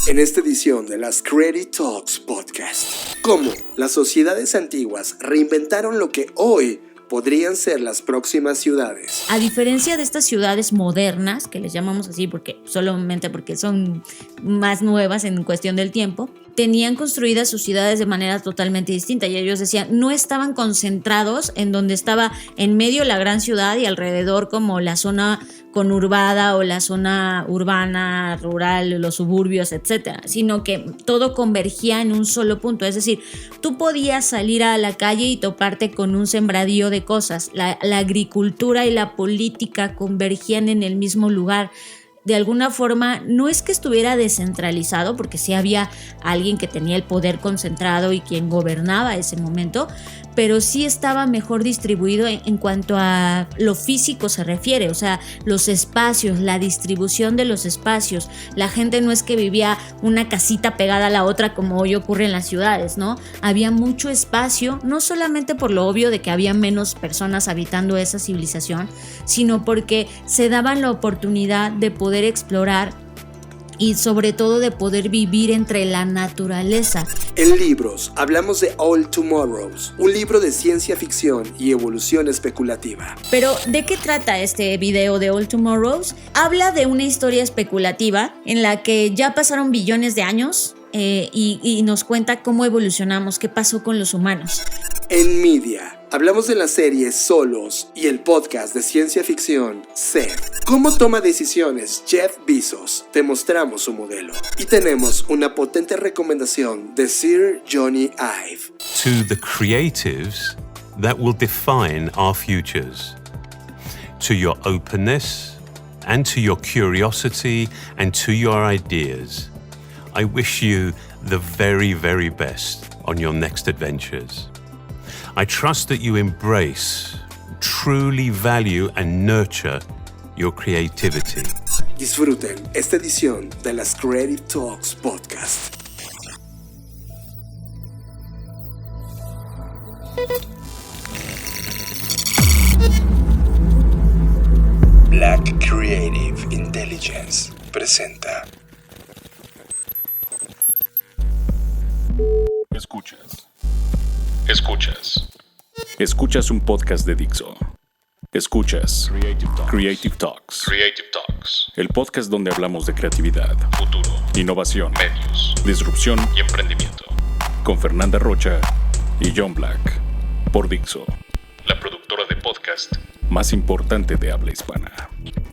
En esta edición de las Creative Talks Podcast, cómo las sociedades antiguas reinventaron lo que hoy podrían ser las próximas ciudades. A diferencia de estas ciudades modernas, que les llamamos así solamente porque son más nuevas en cuestión del tiempo, tenían construidas sus ciudades de manera totalmente distinta, y ellos decían, no estaban concentrados en donde estaba en medio la gran ciudad y alrededor como la zona conurbada o la zona urbana, rural, los suburbios, etcétera, sino que todo convergía en un solo punto. Es decir, tú podías salir a la calle y toparte con un sembradío de cosas. La agricultura y la política convergían en el mismo lugar. De alguna forma, no es que estuviera descentralizado, porque sí había alguien que tenía el poder concentrado y quien gobernaba ese momento, pero sí estaba mejor distribuido en cuanto a lo físico se refiere, o sea, los espacios, la distribución de los espacios. La gente no es que vivía una casita pegada a la otra como hoy ocurre en las ciudades, ¿no? Había mucho espacio, no solamente por lo obvio de que había menos personas habitando esa civilización, sino porque se daban la oportunidad de poder explorar y sobre todo de poder vivir entre la naturaleza. En libros hablamos de All Tomorrows, un libro de ciencia ficción y evolución especulativa. Pero, ¿de qué trata este video de All Tomorrows? Habla de una historia especulativa en la que ya pasaron billones de años y nos cuenta cómo evolucionamos, qué pasó con los humanos. En Media hablamos de la serie Solos y el podcast de ciencia ficción Seth. ¿Cómo toma decisiones Jeff Bezos? Te mostramos su modelo. Y tenemos una potente recomendación de Sir Johnny Ive. To the creatives that will define our futures. To your openness and to your curiosity and to your ideas. I wish you the very, very best on your next adventures. I trust that you embrace, truly value and nurture your creativity. Disfruten esta edición de las Creative Talks Podcast. Black Creative Intelligence presenta. Escuchas un podcast de Dixo. Escuchas Creative Talks. El podcast donde hablamos de creatividad, futuro, innovación, medios, disrupción y emprendimiento. Con Fernanda Rocha y John Black. Por Dixo, La productora de podcast más importante de habla hispana.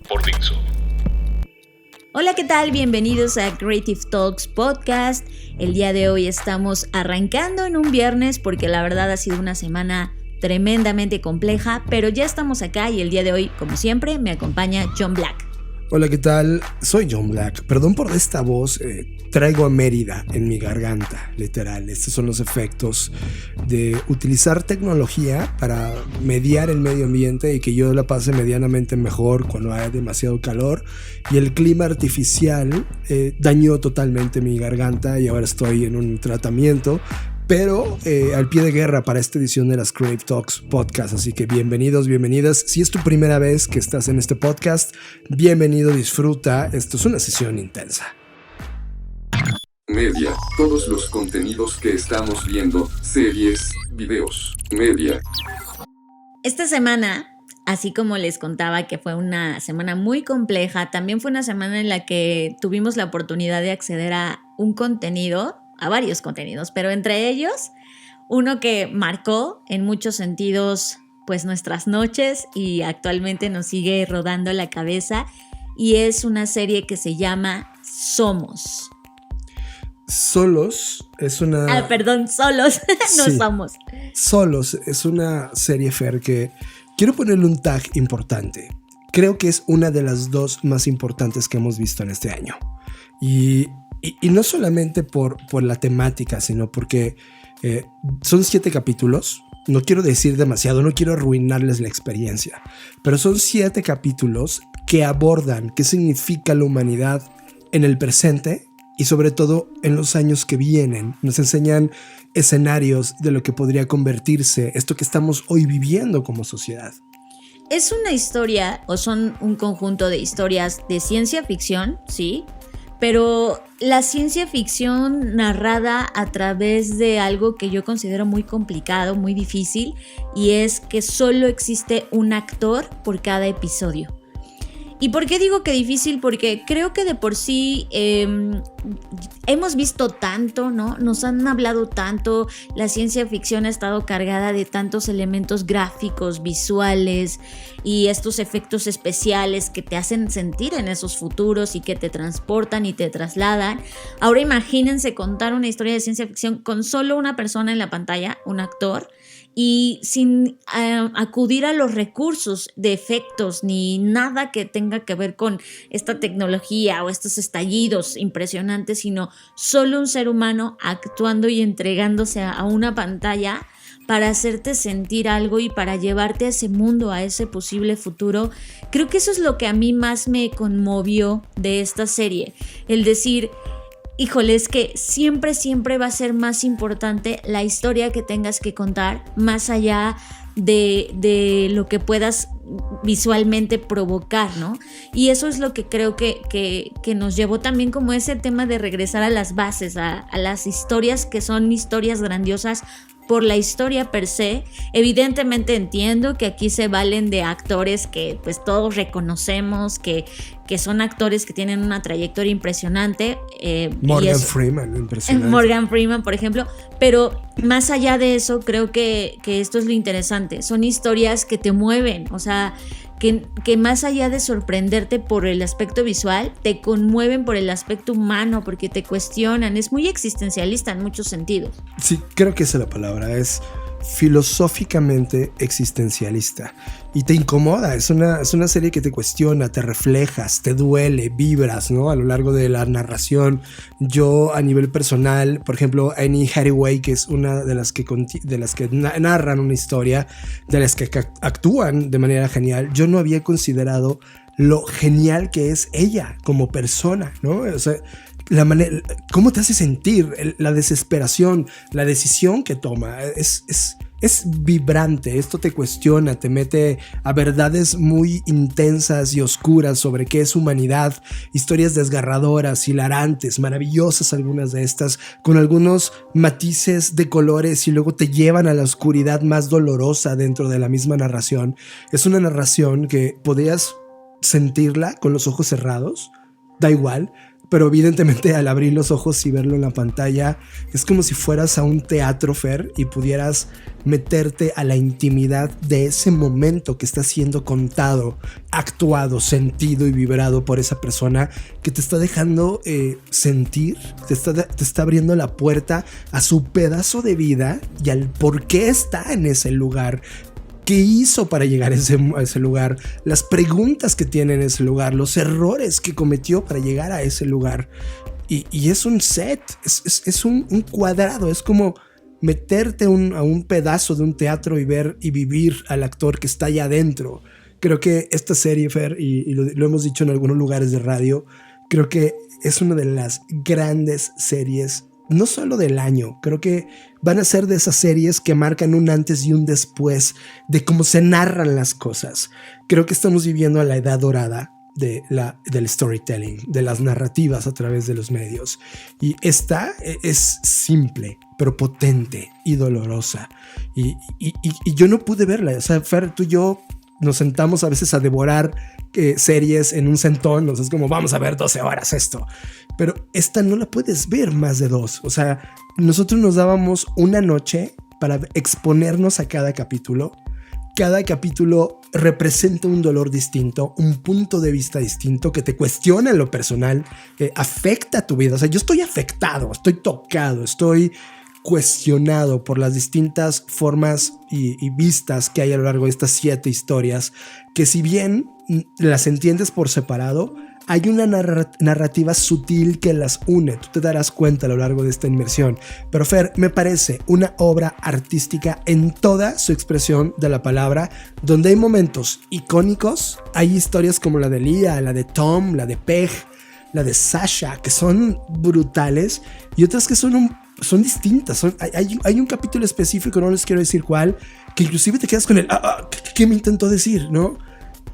por Dixo. Hola, ¿qué tal? Bienvenidos a Creative Talks Podcast. El día de hoy estamos arrancando en un viernes porque la verdad ha sido una semana tremendamente compleja, pero ya estamos acá y el día de hoy, como siempre, me acompaña John Black. Hola, ¿qué tal? Soy John Black. Perdón por esta voz, traigo a Mérida en mi garganta, literal. Estos son los efectos de utilizar tecnología para mediar el medio ambiente y que yo la pase medianamente mejor cuando hay demasiado calor. Y el clima artificial dañó totalmente mi garganta y ahora estoy en un tratamiento. Pero al pie de guerra para esta edición de las Creative Talks Podcast. Así que bienvenidos, bienvenidas. Si es tu primera vez que estás en este podcast, bienvenido, disfruta. Esto es una sesión intensa. Media, todos los contenidos que estamos viendo, series, videos, media. Esta semana, así como les contaba que fue una semana muy compleja, también fue una semana en la que tuvimos la oportunidad de acceder a un contenido, a varios contenidos, pero entre ellos uno que marcó en muchos sentidos pues nuestras noches y actualmente nos sigue rodando la cabeza, y es una serie que se llama Somos. Solos es una... Solos, no Sí. somos. Solos es una serie, Fer, que quiero ponerle un tag importante. Creo que es una de las dos más importantes que hemos visto en este año. Y no solamente por la temática, sino porque son 7 capítulos. No quiero decir demasiado, no quiero arruinarles la experiencia, pero son 7 capítulos que abordan qué significa la humanidad en el presente y sobre todo en los años que vienen. Nos enseñan escenarios de lo que podría convertirse esto que estamos hoy viviendo como sociedad. Es una historia, o son un conjunto de historias de ciencia ficción, sí, pero la ciencia ficción narrada a través de algo que yo considero muy complicado, muy difícil, y es que solo existe un actor por cada episodio. ¿Y por qué digo que difícil? Porque creo que de por sí hemos visto tanto, ¿no? Nos han hablado tanto, la ciencia ficción ha estado cargada de tantos elementos gráficos, visuales y estos efectos especiales que te hacen sentir en esos futuros y que te transportan y te trasladan. Ahora imagínense contar una historia de ciencia ficción con solo una persona en la pantalla, un actor, y sin acudir a los recursos de efectos ni nada que tenga que ver con esta tecnología o estos estallidos impresionantes, sino solo un ser humano actuando y entregándose a una pantalla para hacerte sentir algo y para llevarte a ese mundo, a ese posible futuro. Creo que eso es lo que a mí más me conmovió de esta serie, el decir, híjole, es que siempre va a ser más importante la historia que tengas que contar, más allá de lo que puedas visualmente provocar, ¿no? Y eso es lo que creo que nos llevó también como ese tema de regresar a las bases, a las historias que son historias grandiosas por la historia per se. Evidentemente entiendo que aquí se valen de actores que pues todos reconocemos, que son actores que tienen una trayectoria impresionante. Morgan Freeman, impresionante. Morgan Freeman, por ejemplo. Pero más allá de eso, creo que esto es lo interesante. Son historias que te mueven, o sea, que más allá de sorprenderte por el aspecto visual, te conmueven por el aspecto humano, porque te cuestionan. Es muy existencialista en muchos sentidos. Sí, creo que esa es la palabra, es filosóficamente existencialista y te incomoda. Es una serie que te cuestiona, te reflejas, te duele, vibras, ¿no? A lo largo de la narración. Yo, a nivel personal, por ejemplo, Annie Hathaway, que es una de las que narran una historia, de las que actúan de manera genial, yo no había considerado lo genial que es ella como persona, ¿no? O sea, la manera, cómo te hace sentir, la desesperación, la decisión que toma, es vibrante. Esto te cuestiona, te mete a verdades muy intensas y oscuras sobre qué es humanidad, historias desgarradoras, hilarantes, maravillosas algunas de estas, con algunos matices de colores, y luego te llevan a la oscuridad más dolorosa dentro de la misma narración. Es una narración que podías sentirla con los ojos cerrados, da igual, pero evidentemente al abrir los ojos y verlo en la pantalla es como si fueras a un teatro, Fer, y pudieras meterte a la intimidad de ese momento que está siendo contado, actuado, sentido y vibrado por esa persona que te está dejando sentir, te está abriendo la puerta a su pedazo de vida y al por qué está en ese lugar. ¿Qué hizo para llegar a ese lugar? Las preguntas que tiene en ese lugar, los errores que cometió para llegar a ese lugar. Y es un set, es un cuadrado, es como meterte a un pedazo de un teatro y ver y vivir al actor que está allá adentro. Creo que esta serie, Fer, y lo hemos dicho en algunos lugares de radio, creo que es una de las grandes series, no solo del año, creo que van a ser de esas series que marcan un antes y un después de cómo se narran las cosas. Creo que estamos viviendo a la edad dorada del storytelling, de las narrativas a través de los medios. Y esta es simple, pero potente y dolorosa. Y yo no pude verla. O sea, Fer, tú y yo nos sentamos a veces a devorar series en un sentón. O sea, es como, vamos a ver 12 horas esto. Pero esta no la puedes ver más de 2. O sea, nosotros nos dábamos una noche para exponernos a cada capítulo. Cada capítulo representa un dolor distinto, un punto de vista distinto que te cuestiona en lo personal, afecta tu vida. O sea, yo estoy afectado, estoy tocado, estoy cuestionado por las distintas formas y vistas que hay a lo largo de estas 7 historias, que si bien las entiendes por separado, hay una narrativa sutil que las une. Tú te darás cuenta a lo largo de esta inmersión. Pero Fer, me parece una obra artística en toda su expresión de la palabra, donde hay momentos icónicos. Hay historias como la de Leah, la de Tom, la de Peg, la de Sasha, que son brutales, y otras que son distintas. Hay un capítulo específico, no les quiero decir cuál, que inclusive te quedas con el ¿qué me intentó decir? ¿No?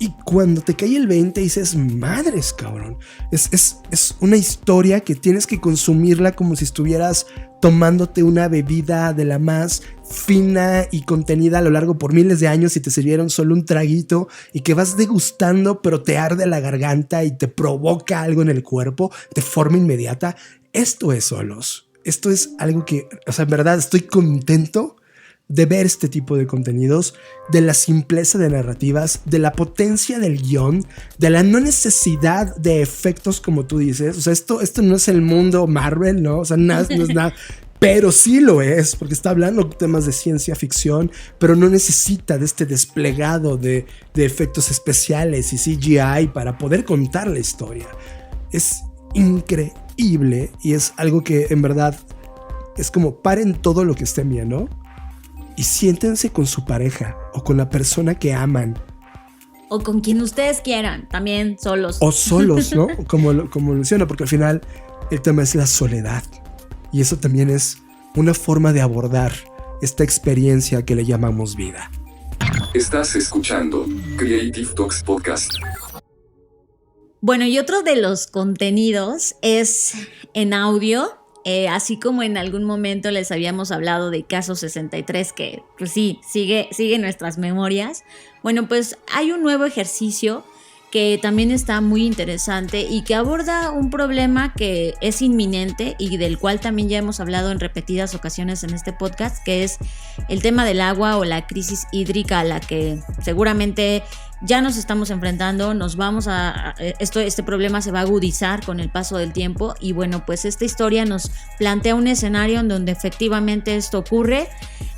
Y cuando te cae el 20 dices, madres, cabrón. Es una historia que tienes que consumirla como si estuvieras tomándote una bebida de la más fina y contenida a lo largo por miles de años y te sirvieron solo un traguito y que vas degustando, pero te arde la garganta y te provoca algo en el cuerpo de forma inmediata. Esto es Solos. Esto es algo que, o sea, en verdad estoy contento de ver este tipo de contenidos, de la simpleza de narrativas, de la potencia del guión, de la no necesidad de efectos como tú dices. O sea, esto no es el mundo Marvel, ¿no? O sea, no es nada, pero sí lo es, porque está hablando de temas de ciencia ficción, pero no necesita de este desplegado de efectos especiales y CGI para poder contar la historia. Es increíble y es algo que en verdad es como paren todo lo que estén viendo y siéntense con su pareja o con la persona que aman. O con quien ustedes quieran, también solos. O solos, ¿no? Como menciono, porque al final el tema es la soledad. Y eso también es una forma de abordar esta experiencia que le llamamos vida. Estás escuchando Creative Talks Podcast. Bueno, y otro de los contenidos es en audio. Así como en algún momento les habíamos hablado de Caso 63, que pues sí, sigue en nuestras memorias. Bueno, pues hay un nuevo ejercicio que también está muy interesante y que aborda un problema que es inminente y del cual también ya hemos hablado en repetidas ocasiones en este podcast, que es el tema del agua o la crisis hídrica a la que seguramente ya nos estamos enfrentando. Este problema se va a agudizar con el paso del tiempo y bueno, pues esta historia nos plantea un escenario en donde efectivamente esto ocurre.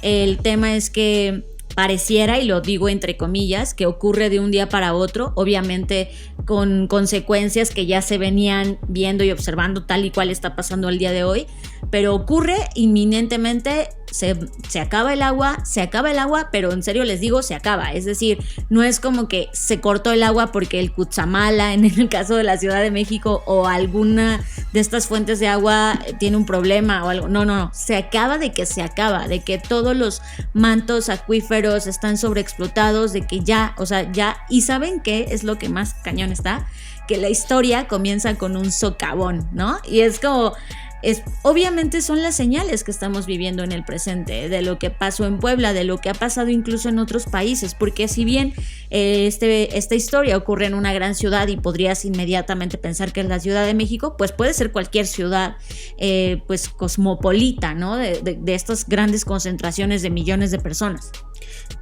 El tema es que pareciera, y lo digo entre comillas, que ocurre de un día para otro, obviamente con consecuencias que ya se venían viendo y observando tal y cual está pasando al día de hoy, pero ocurre inminentemente. Se acaba el agua, pero en serio les digo, se acaba. Es decir, no es como que se cortó el agua porque el Cutzamala, en el caso de la Ciudad de México, o alguna de estas fuentes de agua tiene un problema o algo. No. Se acaba de que todos los mantos acuíferos están sobreexplotados, de que ya. ¿Y saben qué es lo que más cañón está? Que la historia comienza con un socavón, ¿no? Y es como... obviamente son las señales que estamos viviendo en el presente, de lo que pasó en Puebla, de lo que ha pasado incluso en otros países, porque si bien esta historia ocurre en una gran ciudad y podrías inmediatamente pensar que es la Ciudad de México, pues puede ser cualquier ciudad pues cosmopolita, ¿no? De estas grandes concentraciones de millones de personas.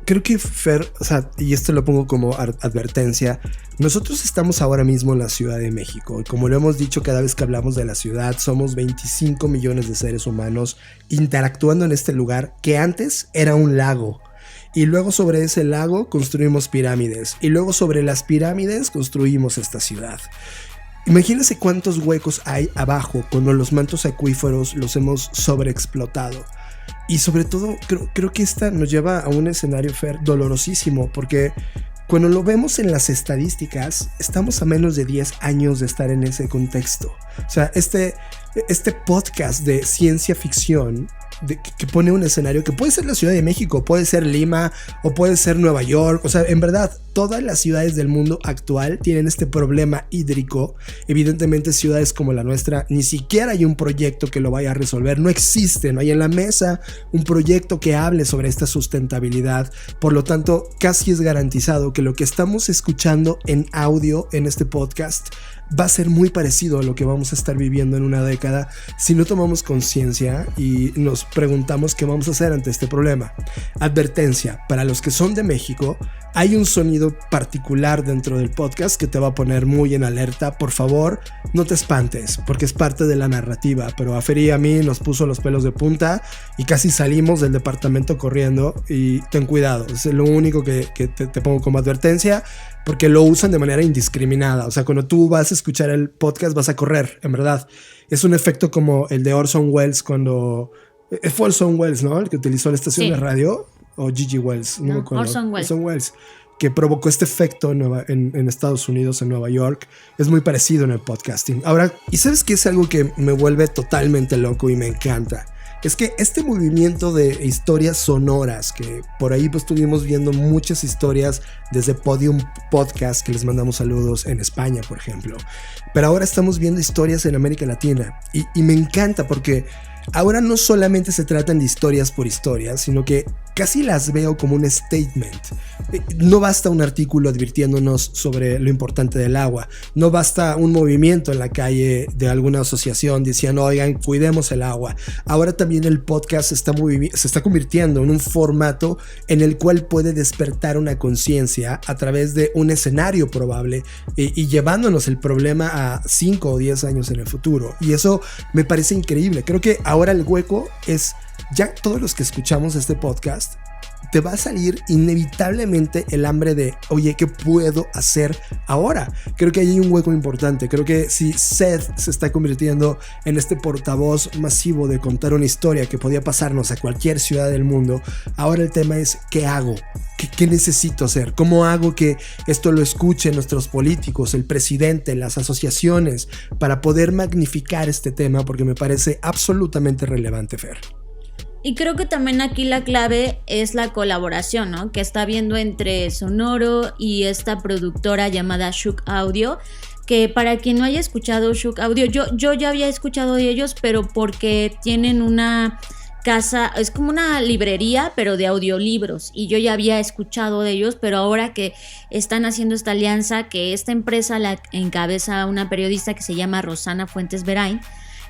Creo que Fer, o sea, y esto lo pongo como advertencia, nosotros estamos ahora mismo en la Ciudad de México y como lo hemos dicho cada vez que hablamos de la ciudad, somos 25 millones de seres humanos interactuando en este lugar que antes era un lago. Y luego sobre ese lago construimos pirámides y luego sobre las pirámides construimos esta ciudad. Imagínense cuántos huecos hay abajo cuando los mantos acuíferos los hemos sobreexplotado. Y sobre todo creo que esta nos lleva a un escenario, Fer, dolorosísimo, porque cuando lo vemos en las estadísticas, estamos a menos de 10 años de estar en ese contexto. O sea, este podcast de ciencia ficción que pone un escenario que puede ser la Ciudad de México, puede ser Lima o puede ser Nueva York. O sea, en verdad, todas las ciudades del mundo actual tienen este problema hídrico. Evidentemente, ciudades como la nuestra, ni siquiera hay un proyecto que lo vaya a resolver. No existe, no hay en la mesa un proyecto que hable sobre esta sustentabilidad. Por lo tanto, casi es garantizado que lo que estamos escuchando en audio en este podcast va a ser muy parecido a lo que vamos a estar viviendo en una década si no tomamos conciencia y nos preguntamos qué vamos a hacer ante este problema. Advertencia, para los que son de México, hay un sonido particular dentro del podcast que te va a poner muy en alerta. Por favor, no te espantes, porque es parte de la narrativa, pero a Fer y a mí nos puso los pelos de punta y casi salimos del departamento corriendo y ten cuidado, es lo único que te pongo como advertencia, porque lo usan de manera indiscriminada. O sea, cuando tú vas a escuchar el podcast vas a correr, en verdad. Es un efecto como el de Orson Welles cuando... Fue Orson Welles, ¿no? El que utilizó la estación de radio. O G.G. Wells, no me acuerdo. Orson Welles, que provocó este efecto en Estados Unidos, en Nueva York. Es muy parecido en el podcasting. Ahora, ¿y sabes qué es algo que me vuelve totalmente loco y me encanta? es que este movimiento de historias sonoras, que por ahí pues estuvimos viendo muchas historias desde Podium Podcast, que les mandamos saludos en España, por ejemplo, pero ahora estamos viendo historias en América Latina y me encanta porque ahora no solamente se tratan de historias por historias, sino que casi las veo como un statement. No basta un artículo advirtiéndonos sobre lo importante del agua. No basta un movimiento en la calle de alguna asociación diciendo, oigan, cuidemos el agua. Ahora también el podcast se está convirtiendo en un formato en el cual puede despertar una conciencia a través de un escenario probable y llevándonos el problema a 5 o 10 años en el futuro. Y eso me parece increíble. Creo que ahora el hueco es, ya todos los que escuchamos este podcast, te va a salir inevitablemente el hambre de, oye, ¿qué puedo hacer ahora? Creo que ahí hay un hueco importante. Creo que si Seth se está convirtiendo en este portavoz masivo de contar una historia que podía pasarnos a cualquier ciudad del mundo, ahora el tema es, ¿qué hago? ¿Qué necesito hacer? ¿Cómo hago que esto lo escuchen nuestros políticos, el presidente, las asociaciones, para poder magnificar este tema? Porque me parece absolutamente relevante, Fer. Y creo que también aquí la clave es la colaboración, ¿no? Que está habiendo entre Sonoro y esta productora llamada Shook Audio, que para quien no haya escuchado Shook Audio, yo ya había escuchado de ellos, pero porque tienen una casa, es como una librería, pero de audiolibros, y yo ya había escuchado de ellos, pero ahora que están haciendo esta alianza, que esta empresa la encabeza una periodista que se llama Rosana Fuentes Verain,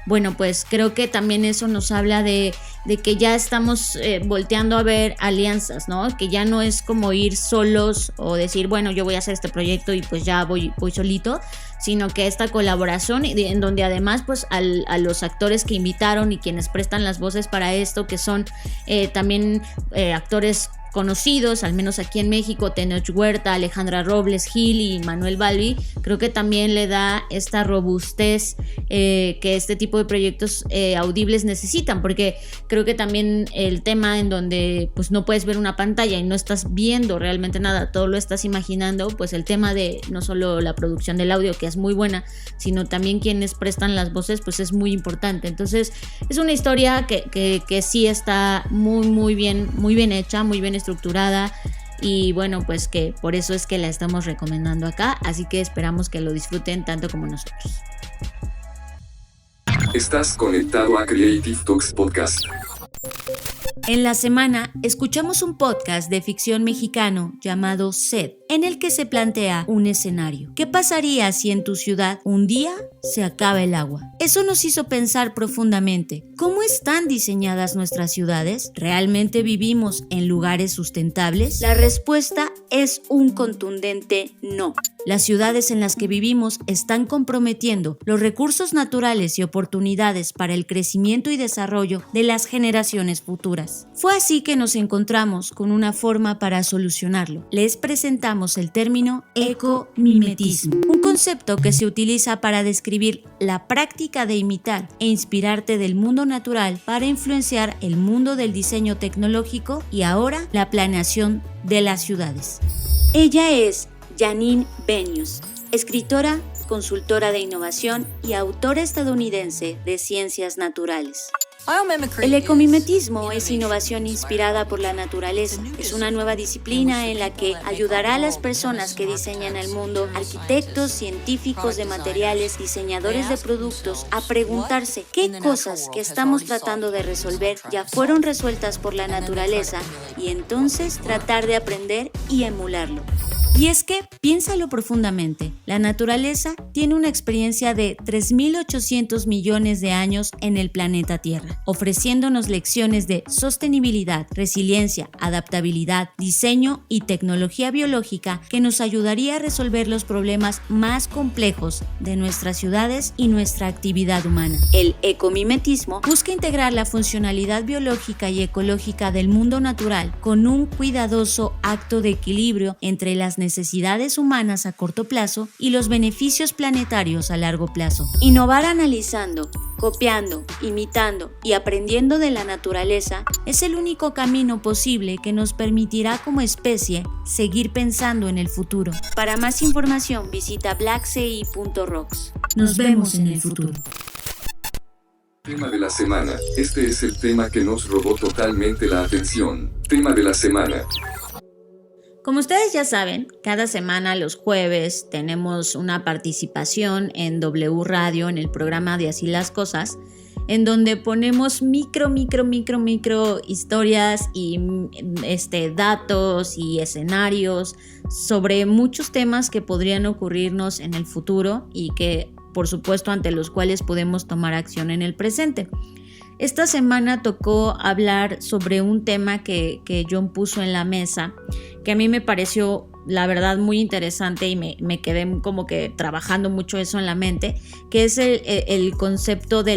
bueno, pues creo que también eso nos habla de que ya estamos volteando a ver alianzas, ¿no? Que ya no es como ir solos o decir, bueno, yo voy a hacer este proyecto y pues ya voy solito, sino que esta colaboración en donde además pues a los actores que invitaron y quienes prestan las voces para esto, que son también actores conocidos, al menos aquí en México, Tenoch Huerta, Alejandra Robles Gil y Manuel Balbi, creo que también le da esta robustez que este tipo de proyectos audibles necesitan, porque creo que también el tema en donde pues no puedes ver una pantalla y no estás viendo realmente nada, todo lo estás imaginando, pues el tema de no solo la producción del audio, que es muy buena, sino también quienes prestan las voces, pues es muy importante. Entonces es una historia que sí está muy bien hecha, muy bien estructurada, y bueno, pues que por eso es que la estamos recomendando acá, así que esperamos que lo disfruten tanto como nosotros. Estás conectado a Creative Talks Podcast. En la semana escuchamos un podcast de ficción mexicano llamado Sed, en el que se plantea un escenario. ¿Qué pasaría si en tu ciudad un día se acaba el agua? Eso nos hizo pensar profundamente. ¿Cómo están diseñadas nuestras ciudades? ¿Realmente vivimos en lugares sustentables? La respuesta es un contundente no. Las ciudades en las que vivimos están comprometiendo los recursos naturales y oportunidades para el crecimiento y desarrollo de las generaciones futuras. Fue así que nos encontramos con una forma para solucionarlo. Les presentamos el término ecomimetismo, un concepto que se utiliza para describir la práctica de imitar e inspirarte del mundo natural para influenciar el mundo del diseño tecnológico y ahora la planeación de las ciudades. Ella es Janine Benyus, escritora, consultora de innovación y autora estadounidense de ciencias naturales. El ecomimetismo es innovación inspirada por la naturaleza. Es una nueva disciplina en la que ayudará a las personas que diseñan el mundo, arquitectos, científicos de materiales, diseñadores de productos, a preguntarse qué cosas que estamos tratando de resolver ya fueron resueltas por la naturaleza y entonces tratar de aprender y emularlo. Y es que, piénsalo profundamente, la naturaleza tiene una experiencia de 3.800 millones de años en el planeta Tierra, ofreciéndonos lecciones de sostenibilidad, resiliencia, adaptabilidad, diseño y tecnología biológica que nos ayudaría a resolver los problemas más complejos de nuestras ciudades y nuestra actividad humana. El ecomimetismo busca integrar la funcionalidad biológica y ecológica del mundo natural con un cuidadoso acto de equilibrio entre las necesidades humanas a corto plazo y los beneficios planetarios a largo plazo. Innovar analizando, copiando, imitando y aprendiendo de la naturaleza es el único camino posible que nos permitirá como especie seguir pensando en el futuro. Para más información visita blackci.rocks. Nos vemos en el futuro. Tema de la semana. Este es el tema que nos robó totalmente la atención. Tema de la semana. Como ustedes ya saben, cada semana los jueves tenemos una participación en W Radio, en el programa de Así las Cosas, en donde ponemos micro historias y datos y escenarios sobre muchos temas que podrían ocurrirnos en el futuro y que, por supuesto, ante los cuales podemos tomar acción en el presente. Esta semana tocó hablar sobre un tema que John puso en la mesa, que a mí me pareció, la verdad, muy interesante y me quedé como que trabajando mucho eso en la mente, que es el concepto de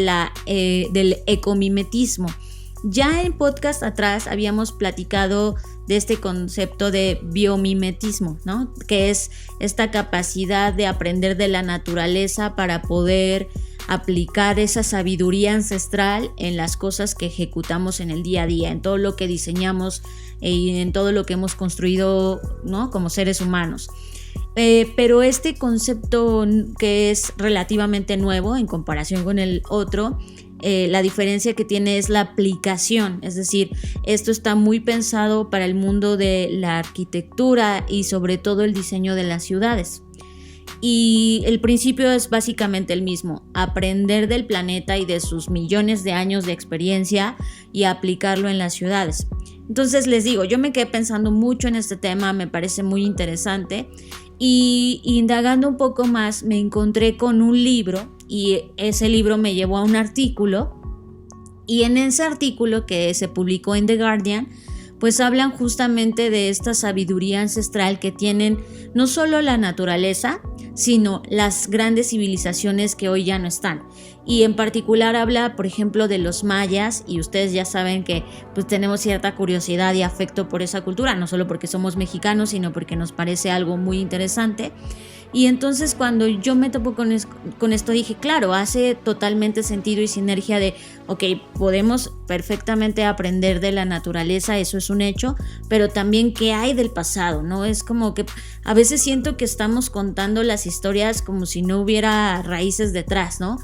del ecomimetismo. Ya en podcast atrás habíamos platicado de este concepto de biomimetismo, ¿no? Que es esta capacidad de aprender de la naturaleza para poder aplicar esa sabiduría ancestral en las cosas que ejecutamos en el día a día, en todo lo que diseñamos y en todo lo que hemos construido, ¿no? Como seres humanos. Pero este concepto, que es relativamente nuevo en comparación con el otro, la diferencia que tiene es la aplicación, es decir, esto está muy pensado para el mundo de la arquitectura y sobre todo el diseño de las ciudades. Y el principio es básicamente el mismo: aprender del planeta y de sus millones de años de experiencia y aplicarlo en las ciudades. Entonces les digo, yo me quedé pensando mucho en este tema, me parece muy interesante, y indagando un poco más me encontré con un libro, y ese libro me llevó a un artículo, y en ese artículo que se publicó en The Guardian, pues hablan justamente de esta sabiduría ancestral que tienen no solo la naturaleza, sino las grandes civilizaciones que hoy ya no están. Y en particular habla, por ejemplo, de los mayas, y ustedes ya saben que pues tenemos cierta curiosidad y afecto por esa cultura, no solo porque somos mexicanos, sino porque nos parece algo muy interesante. Y entonces cuando yo me topo con esto dije, claro, hace totalmente sentido y sinergia de, ok, podemos perfectamente aprender de la naturaleza, eso es un hecho, pero también qué hay del pasado, ¿no? Es como que a veces siento que estamos contando las historias como si no hubiera raíces detrás, ¿no?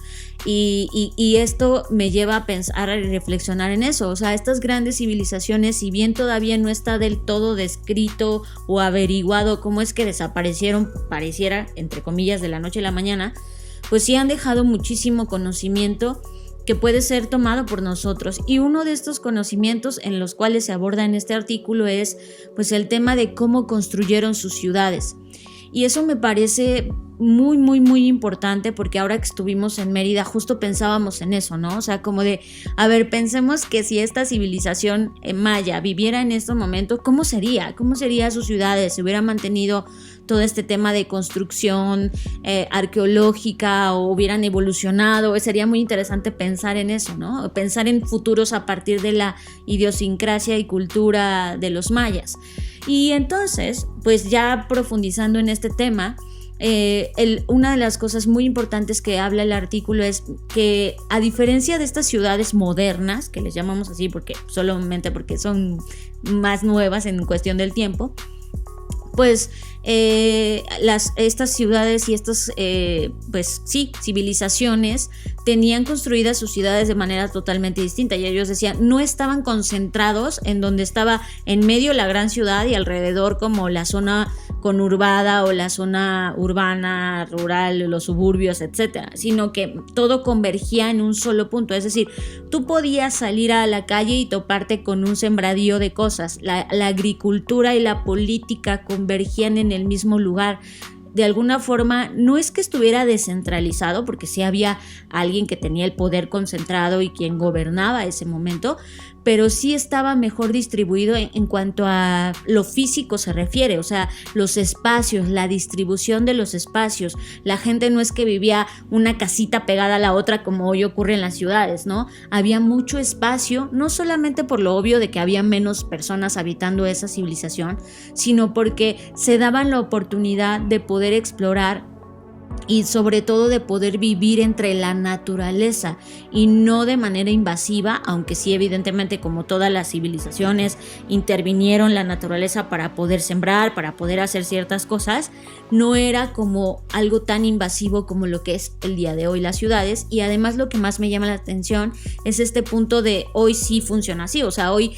Y esto me lleva a pensar y reflexionar en eso. O sea, estas grandes civilizaciones, si bien todavía no está del todo descrito o averiguado cómo es que desaparecieron, pareciera, entre comillas, de la noche a la mañana, pues sí han dejado muchísimo conocimiento que puede ser tomado por nosotros. Y uno de estos conocimientos en los cuales se aborda en este artículo es pues el tema de cómo construyeron sus ciudades. Y eso me parece muy importante, porque ahora que estuvimos en Mérida justo pensábamos en eso, ¿no? O sea, como de, a ver, pensemos que si esta civilización maya viviera en estos momentos, ¿cómo sería? ¿Cómo serían sus ciudades? ¿Se hubiera mantenido todo este tema de construcción arqueológica o hubieran evolucionado? Sería muy interesante pensar en eso, ¿no? Pensar en futuros a partir de la idiosincrasia y cultura de los mayas. Y entonces, pues ya profundizando en este tema, una de las cosas muy importantes que habla el artículo es que, a diferencia de estas ciudades modernas, que les llamamos así solamente porque son más nuevas en cuestión del tiempo, pues estas ciudades y estas civilizaciones tenían construidas sus ciudades de manera totalmente distinta, y ellos decían, no estaban concentrados en donde estaba en medio la gran ciudad y alrededor como la zona conurbada o la zona urbana, rural, los suburbios, etcétera, sino que todo convergía en un solo punto. Es decir, tú podías salir a la calle y toparte con un sembradío de cosas. La agricultura y la política convergían en el mismo lugar. De alguna forma, no es que estuviera descentralizado, porque sí había alguien que tenía el poder concentrado y quien gobernaba ese momento, pero sí estaba mejor distribuido en cuanto a lo físico se refiere, o sea, los espacios, la distribución de los espacios. La gente no es que vivía una casita pegada a la otra como hoy ocurre en las ciudades, ¿no? Había mucho espacio, no solamente por lo obvio de que había menos personas habitando esa civilización, sino porque se daban la oportunidad de poder explorar y sobre todo de poder vivir entre la naturaleza y no de manera invasiva, aunque sí evidentemente como todas las civilizaciones intervinieron la naturaleza para poder sembrar, para poder hacer ciertas cosas, no era como algo tan invasivo como lo que es el día de hoy las ciudades. Y además lo que más me llama la atención es este punto de hoy sí funciona así, o sea, hoy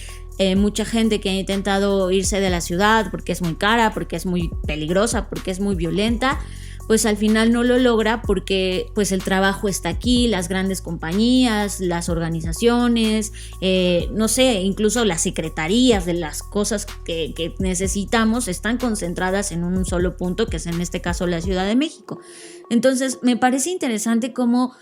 mucha gente que ha intentado irse de la ciudad porque es muy cara, porque es muy peligrosa, porque es muy violenta, pues al final no lo logra porque pues el trabajo está aquí, las grandes compañías, las organizaciones, no sé, incluso las secretarías de las cosas que necesitamos están concentradas en un solo punto, que es en este caso la Ciudad de México. Entonces me parece interesante cómo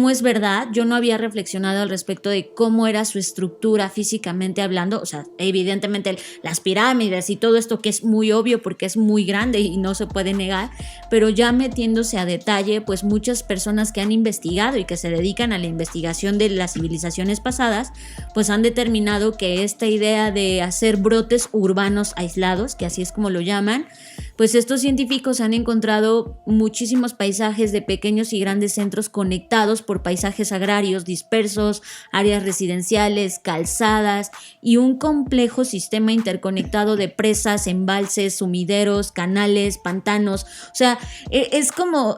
es verdad, yo no había reflexionado al respecto de cómo era su estructura físicamente hablando, o sea, evidentemente las pirámides y todo esto que es muy obvio porque es muy grande y no se puede negar, pero ya metiéndose a detalle, pues muchas personas que han investigado y que se dedican a la investigación de las civilizaciones pasadas, pues han determinado que esta idea de hacer brotes urbanos aislados, que así es como lo llaman, pues estos científicos han encontrado muchísimos paisajes de pequeños y grandes centros conectados por paisajes agrarios dispersos, áreas residenciales, calzadas y un complejo sistema interconectado de presas, embalses, sumideros, canales, pantanos. O sea, es como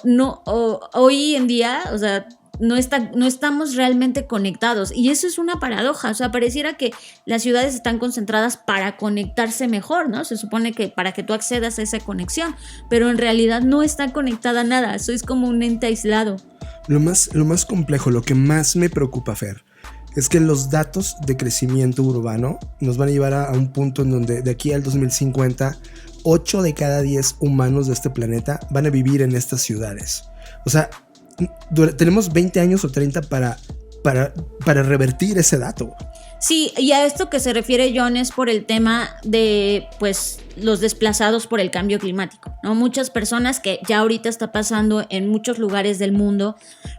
hoy en día, o sea, no estamos realmente conectados y eso es una paradoja, o sea, pareciera que las ciudades están concentradas para conectarse mejor, ¿no? Se supone que para que tú accedas a esa conexión, pero en realidad no está conectada a nada, eso es como un ente aislado. Lo más complejo, lo que más me preocupa, Fer, es que los datos de crecimiento urbano nos van a llevar a un punto en donde de aquí al 2050 8 de cada 10 humanos de este planeta van a vivir en estas ciudades. O sea, tenemos 20 años o 30 para revertir ese dato. Sí, y a esto que se refiere John es por el tema de pues los desplazados por el cambio climático, ¿no? Muchas personas que ya ahorita está pasando en muchos lugares del mundo,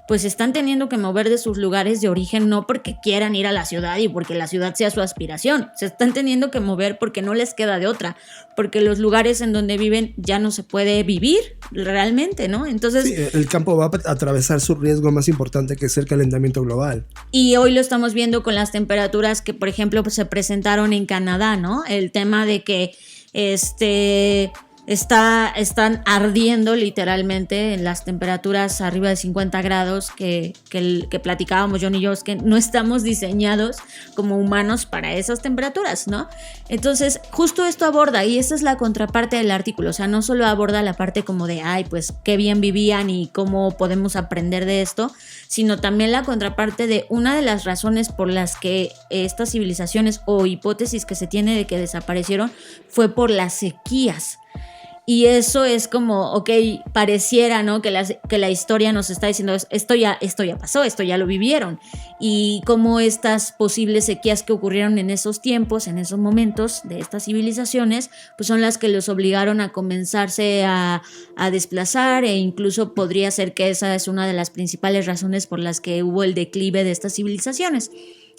pues están teniendo que mover de sus lugares de origen no porque quieran ir a la ciudad y porque la ciudad sea su aspiración, se están teniendo que mover porque no les queda de otra, porque los lugares en donde viven ya no se puede vivir realmente, ¿no? Entonces sí, el campo va a atravesar su riesgo más importante, que es el calentamiento global. Y hoy lo estamos viendo con las temperaturas que, por ejemplo, pues se presentaron en Canadá, ¿no? El tema de que están ardiendo literalmente en las temperaturas arriba de 50 grados que platicábamos John y yo, es que no estamos diseñados como humanos para esas temperaturas, ¿no? Entonces, justo esto aborda, y esa es la contraparte del artículo, o sea, no solo aborda la parte como de, ay, pues qué bien vivían y cómo podemos aprender de esto, sino también la contraparte de una de las razones por las que estas civilizaciones o hipótesis que se tiene de que desaparecieron fue por las sequías. Y eso es como, ok, pareciera, ¿no? Que la historia nos está diciendo, esto ya pasó, esto ya lo vivieron. Y cómo estas posibles sequías que ocurrieron en esos tiempos, en esos momentos de estas civilizaciones, pues son las que los obligaron a comenzarse a desplazar, e incluso podría ser que esa es una de las principales razones por las que hubo el declive de estas civilizaciones.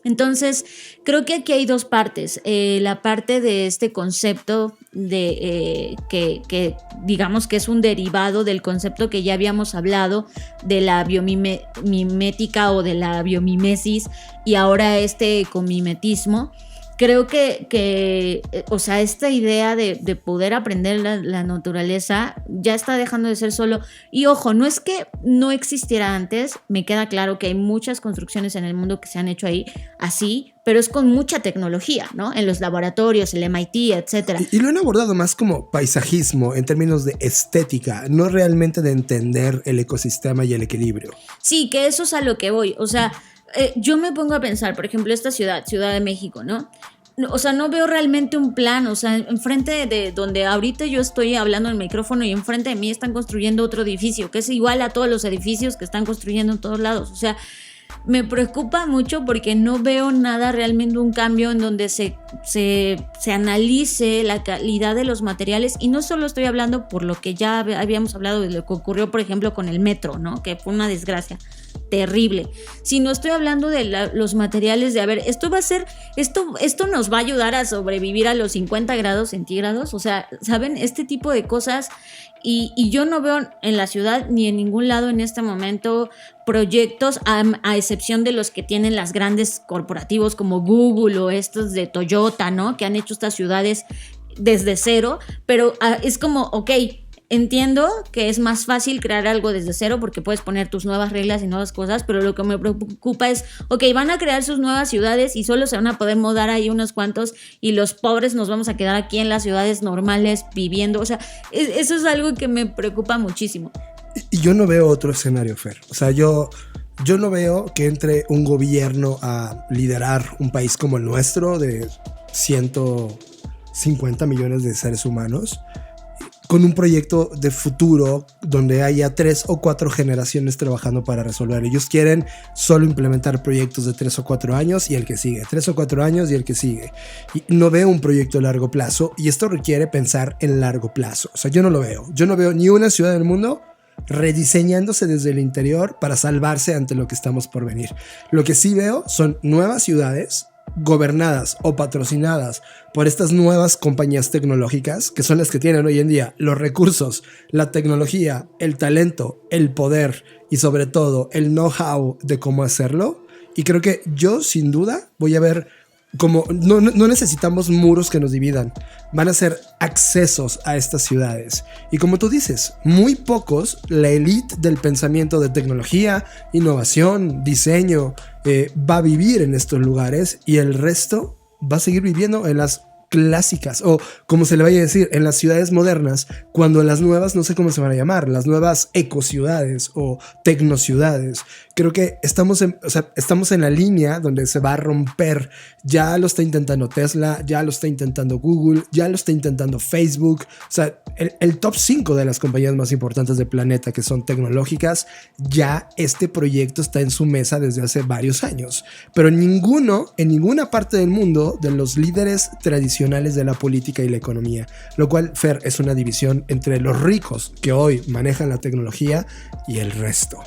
Entonces, creo que aquí hay dos partes. La parte de este concepto de que digamos que es un derivado del concepto que ya habíamos hablado de la biomimética o de la biomimesis, y ahora este ecomimetismo. Creo que o sea, esta idea de poder aprender la naturaleza ya está dejando de ser solo. Y ojo, no es que no existiera antes, me queda claro que hay muchas construcciones en el mundo que se han hecho ahí así, pero es con mucha tecnología, ¿no? En los laboratorios, el MIT, etcétera. Y lo han abordado más como paisajismo en términos de estética, no realmente de entender el ecosistema y el equilibrio. Sí, que eso es a lo que voy, o sea, yo me pongo a pensar, por ejemplo, esta Ciudad de México, ¿no? O sea, no veo realmente un plan, o sea, enfrente de donde ahorita yo estoy hablando en el micrófono y enfrente de mí están construyendo otro edificio, que es igual a todos los edificios que están construyendo en todos lados, o sea, me preocupa mucho porque no veo nada realmente un cambio en donde se analice la calidad de los materiales, y no solo estoy hablando por lo que ya habíamos hablado de lo que ocurrió, por ejemplo, con el metro, ¿no? Que fue una desgracia terrible, sino estoy hablando de los materiales de, a ver, esto nos va a ayudar a sobrevivir a los 50 grados centígrados, o sea, ¿saben? Este tipo de cosas. Y yo no veo en la ciudad ni en ningún lado en este momento proyectos, a excepción de los que tienen las grandes corporativos como Google o estos de Toyota, ¿no? Que han hecho estas ciudades desde cero, pero es como, ok, entiendo que es más fácil crear algo desde cero porque puedes poner tus nuevas reglas y nuevas cosas, pero lo que me preocupa es, ok, van a crear sus nuevas ciudades y solo se van a poder mudar ahí unos cuantos y los pobres nos vamos a quedar aquí en las ciudades normales viviendo. O sea, eso es algo que me preocupa muchísimo. Y yo no veo otro escenario, Fer. O sea, yo no veo que entre un gobierno a liderar un país como el nuestro de 150 millones de seres humanos con un proyecto de futuro donde haya 3 o 4 generaciones trabajando para resolver. Ellos quieren solo implementar proyectos de 3 o 4 años y el que sigue, 3 o 4 años y el que sigue. Y no veo un proyecto a largo plazo, y esto requiere pensar en largo plazo. O sea, yo no lo veo. Yo no veo ni una ciudad del mundo rediseñándose desde el interior para salvarse ante lo que estamos por venir. Lo que sí veo son nuevas ciudades gobernadas o patrocinadas por estas nuevas compañías tecnológicas, que son las que tienen hoy en día los recursos, la tecnología, el talento, el poder y sobre todo el know-how de cómo hacerlo. Y creo que yo sin duda voy a ver como no necesitamos muros que nos dividan, van a ser accesos a estas ciudades. Y como tú dices, muy pocos, la élite del pensamiento de tecnología, innovación, diseño, va a vivir en estos lugares, y el resto va a seguir viviendo en las clásicas, o como se le vaya a decir, en las ciudades modernas, cuando las nuevas no sé cómo se van a llamar, las nuevas ecociudades o tecnociudades. Creo que estamos en la línea donde se va a romper. Ya lo está intentando Tesla, ya lo está intentando Google, ya lo está intentando Facebook. O sea, el top 5 de las compañías más importantes del planeta que son tecnológicas, ya este proyecto está en su mesa desde hace varios años. Pero en ninguna parte del mundo de los líderes tradicionales de la política y la economía. Lo cual, Fer, es una división entre los ricos que hoy manejan la tecnología y el resto.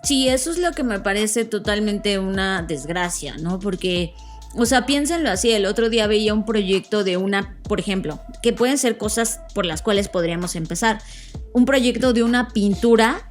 Sí, eso es lo que me parece totalmente una desgracia, ¿no? Porque, o sea, piénsenlo así. El otro día veía un proyecto de por ejemplo, que pueden ser cosas por las cuales podríamos empezar. Un proyecto de una pintura,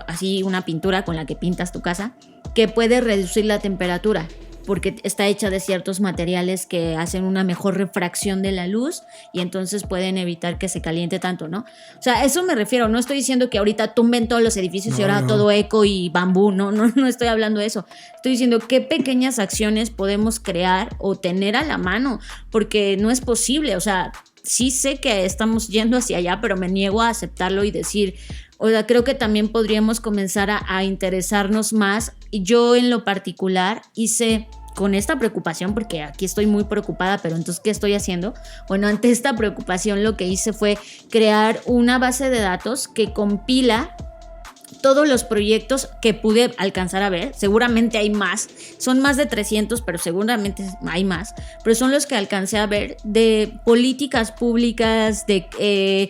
así una pintura con la que pintas tu casa, que puede reducir la temperatura, porque está hecha de ciertos materiales que hacen una mejor refracción de la luz y entonces pueden evitar que se caliente tanto, ¿no? O sea, a eso me refiero. No estoy diciendo que ahorita tumben todos los edificios y ahora todo eco y bambú. No estoy hablando de eso. Estoy diciendo qué pequeñas acciones podemos crear o tener a la mano, porque no es posible. O sea, sí sé que estamos yendo hacia allá, pero me niego a aceptarlo y decir... O sea, creo que también podríamos comenzar a interesarnos más. Y yo en lo particular hice con esta preocupación, porque aquí estoy muy preocupada, pero entonces, ¿qué estoy haciendo? Bueno, ante esta preocupación lo que hice fue crear una base de datos que compila todos los proyectos que pude alcanzar a ver. Seguramente hay más, son más de 300, pero seguramente hay más, pero son los que alcancé a ver de políticas públicas, de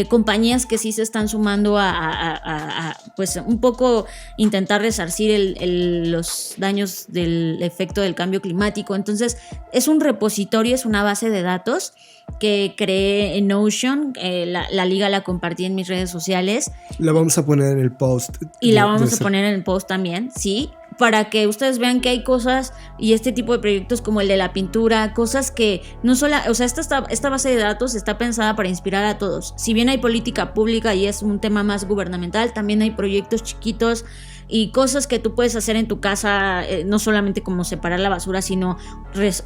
compañías que sí se están sumando a pues un poco intentar resarcir los daños del efecto del cambio climático. Entonces es un repositorio, es una base de datos que creé en Notion. La liga la compartí en mis redes sociales. La vamos a poner en el post. Y la vamos a poner en el post también, sí, para que ustedes vean que hay cosas y este tipo de proyectos como el de la pintura, cosas que no solo, o sea, esta base de datos está pensada para inspirar a todos. Si bien hay política pública y es un tema más gubernamental, también hay proyectos chiquitos y cosas que tú puedes hacer en tu casa, no solamente como separar la basura, sino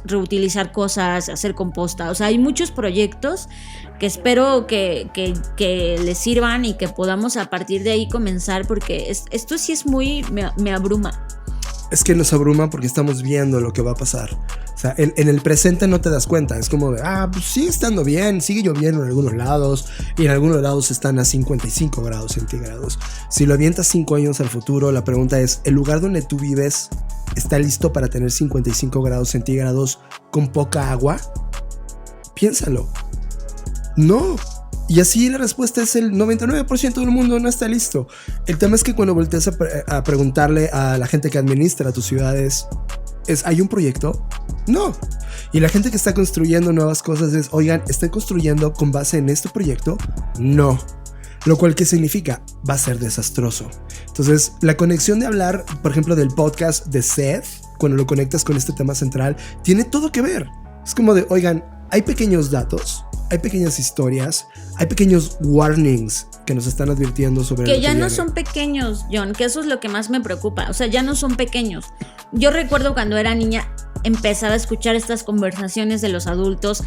reutilizar cosas, hacer composta. O sea, hay muchos proyectos que espero que les sirvan y que podamos a partir de ahí comenzar, porque esto sí es me abruma. Es que nos abruma porque estamos viendo lo que va a pasar. O sea, en el presente no te das cuenta. Es como de, pues sigue estando bien, sigue lloviendo en algunos lados y en algunos lados están a 55 grados centígrados. Si lo avientas 5 años al futuro, la pregunta es, ¿el lugar donde tú vives está listo para tener 55 grados centígrados con poca agua? Piénsalo. No. Y así la respuesta es el 99% del mundo no está listo. El tema es que cuando volteas a preguntarle a la gente que administra tus ciudades, ¿hay un proyecto? No. Y la gente que está construyendo nuevas cosas es, oigan, ¿están construyendo con base en este proyecto? No. Lo cual, ¿qué significa? Va a ser desastroso. Entonces, la conexión de hablar, por ejemplo, del podcast de Seth, cuando lo conectas con este tema central, tiene todo que ver. Es como de, oigan, hay pequeños datos, hay pequeñas historias, hay pequeños warnings que nos están advirtiendo sobre que lo que ya no viene. son pequeños, John, que eso es lo que más me preocupa. O sea, ya no son pequeños. Yo recuerdo cuando era niña empezaba a escuchar estas conversaciones de los adultos,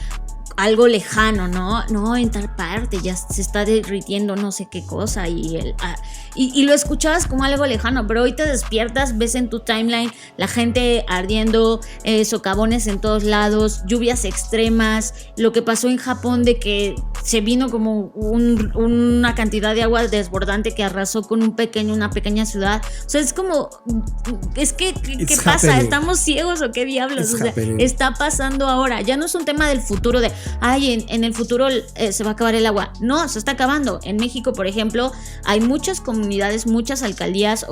algo lejano, ¿no? No, en tal parte ya se está derritiendo no sé qué cosa y lo escuchabas como algo lejano, pero hoy te despiertas, ves en tu timeline la gente ardiendo, socavones en todos lados, lluvias extremas, lo que pasó en Japón de que se vino como una cantidad de agua desbordante que arrasó con una pequeña ciudad. O sea, es como, es que, ¿qué pasa? Happening. ¿Estamos ciegos o qué diablos? O sea, Happening. está pasando ahora. Ya no es un tema del futuro de, en el futuro se va a acabar el agua. No, se está acabando. En México, por ejemplo, hay muchas comunidades, muchas alcaldías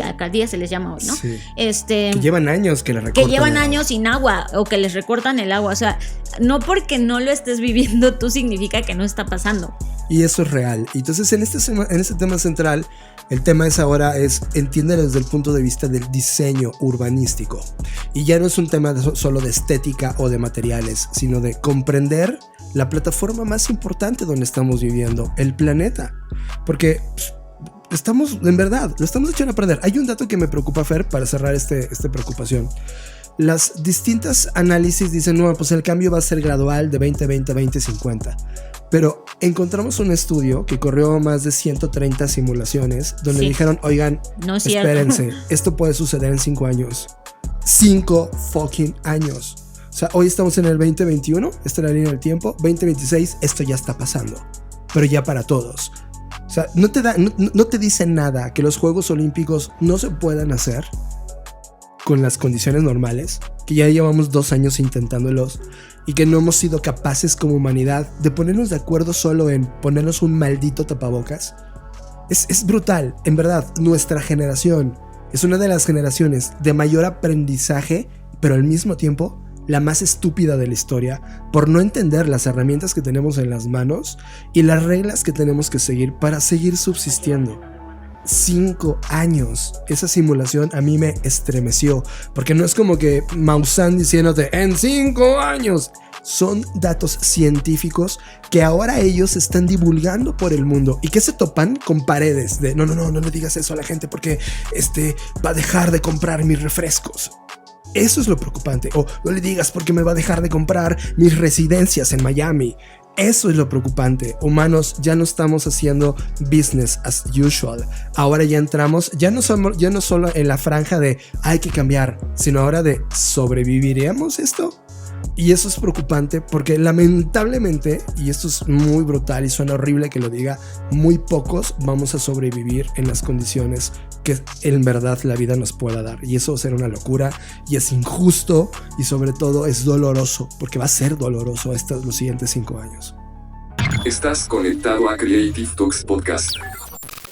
alcaldías se les llama hoy, ¿no? Sí. Que Que llevan años que le recortan. llevan el agua. años sin agua o que les recortan el agua. O sea, no porque no lo estés viviendo tú significa que no está pasando. Y eso es real. Y entonces en este tema central, el tema entiéndelo desde el punto de vista del diseño urbanístico. Y ya no es un tema solo de estética o de materiales, sino de comprender la plataforma más importante donde estamos viviendo, el planeta. Porque estamos, en verdad, lo estamos echando a perder. Hay un dato que me preocupa, Fer, para cerrar esta preocupación. Las distintas análisis dicen, no, pues el cambio va a ser gradual de 2020 a 2050. Pero encontramos un estudio que corrió más de 130 simulaciones donde dijeron, oigan, no es cierto. espérense, esto puede suceder en 5 años. 5 fucking años. O sea, hoy estamos en el 2021, esta es la línea del tiempo. 2026, esto ya está pasando. Pero ya para todos. O sea, no te dice nada que los Juegos Olímpicos no se puedan hacer con las condiciones normales, que ya llevamos 2 años intentándolos y que no hemos sido capaces como humanidad de ponernos de acuerdo solo en ponernos un maldito tapabocas. Es brutal, en verdad. Nuestra generación es una de las generaciones de mayor aprendizaje, pero al mismo tiempo la más estúpida de la historia, por no entender las herramientas que tenemos en las manos y las reglas que tenemos que seguir para seguir subsistiendo. 5 años. Esa simulación a mí me estremeció, porque no es como que Maussan diciéndote en 5 años. Son datos científicos que ahora ellos están divulgando por el mundo y que se topan con paredes de no le digas eso a la gente porque va a dejar de comprar mis refrescos. Eso es lo preocupante. O no le digas porque me va a dejar de comprar mis residencias en Miami. Eso es lo preocupante. Humanos, ya no estamos haciendo business as usual. Ahora ya entramos, ya no solo en la franja de hay que cambiar, sino ahora de ¿sobreviviremos esto? Y eso es preocupante porque lamentablemente, y esto es muy brutal y suena horrible que lo diga, muy pocos vamos a sobrevivir en las condiciones que en verdad la vida nos pueda dar. Y eso será una locura y es injusto y sobre todo es doloroso, porque va a ser doloroso los siguientes 5 años. Estás conectado a Creative Talks Podcast.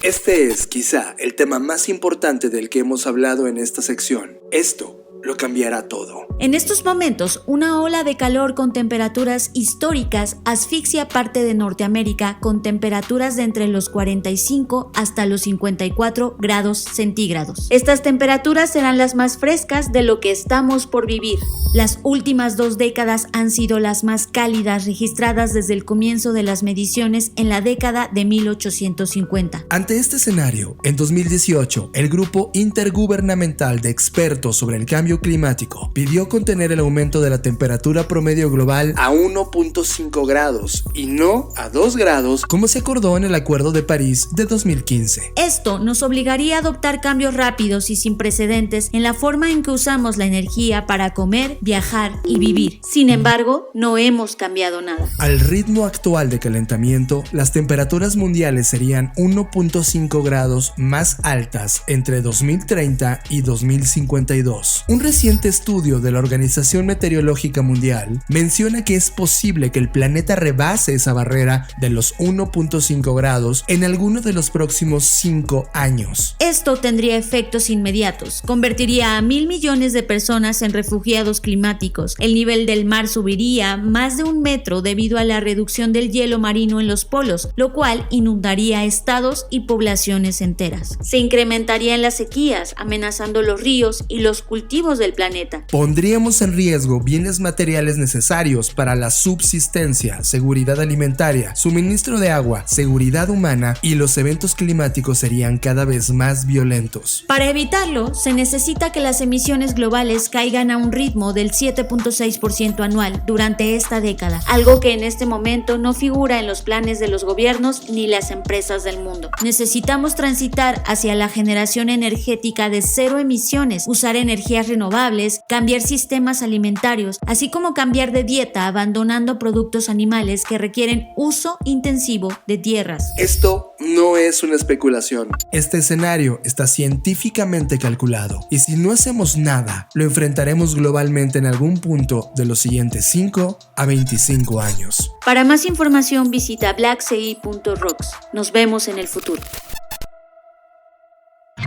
Este es quizá el tema más importante del que hemos hablado en esta sección. Esto lo cambiará todo. En estos momentos, una ola de calor con temperaturas históricas asfixia parte de Norteamérica con temperaturas de entre los 45 hasta los 54 grados centígrados. Estas temperaturas serán las más frescas de lo que estamos por vivir. Las últimas 2 décadas han sido las más cálidas registradas desde el comienzo de las mediciones en la década de 1850. Ante este escenario, en 2018, el Grupo Intergubernamental de Expertos sobre el Cambio Cambio Climático pidió contener el aumento de la temperatura promedio global a 1.5 grados y no a 2 grados como se acordó en el Acuerdo de París de 2015. Esto nos obligaría a adoptar cambios rápidos y sin precedentes en la forma en que usamos la energía para comer, viajar y vivir. Sin embargo, no hemos cambiado nada. Al ritmo actual de calentamiento, las temperaturas mundiales serían 1.5 grados más altas entre 2030 y 2052. Un reciente estudio de la Organización Meteorológica Mundial menciona que es posible que el planeta rebase esa barrera de los 1.5 grados en alguno de los próximos 5 años. Esto tendría efectos inmediatos, convertiría a 1.000 millones de personas en refugiados climáticos, el nivel del mar subiría más de 1 metro debido a la reducción del hielo marino en los polos, lo cual inundaría estados y poblaciones enteras. Se incrementarían las sequías, amenazando los ríos y los cultivos del planeta. Pondríamos en riesgo bienes materiales necesarios para la subsistencia, seguridad alimentaria, suministro de agua, seguridad humana y los eventos climáticos serían cada vez más violentos. Para evitarlo, se necesita que las emisiones globales caigan a un ritmo del 7.6% anual durante esta década, algo que en este momento no figura en los planes de los gobiernos ni las empresas del mundo. Necesitamos transitar hacia la generación energética de cero emisiones, usar energías renovables, cambiar sistemas alimentarios, así como cambiar de dieta abandonando productos animales que requieren uso intensivo de tierras. Esto no es una especulación. Este escenario está científicamente calculado y si no hacemos nada, lo enfrentaremos globalmente en algún punto de los siguientes 5 a 25 años. Para más información visita blackci.rocks. Nos vemos en el futuro.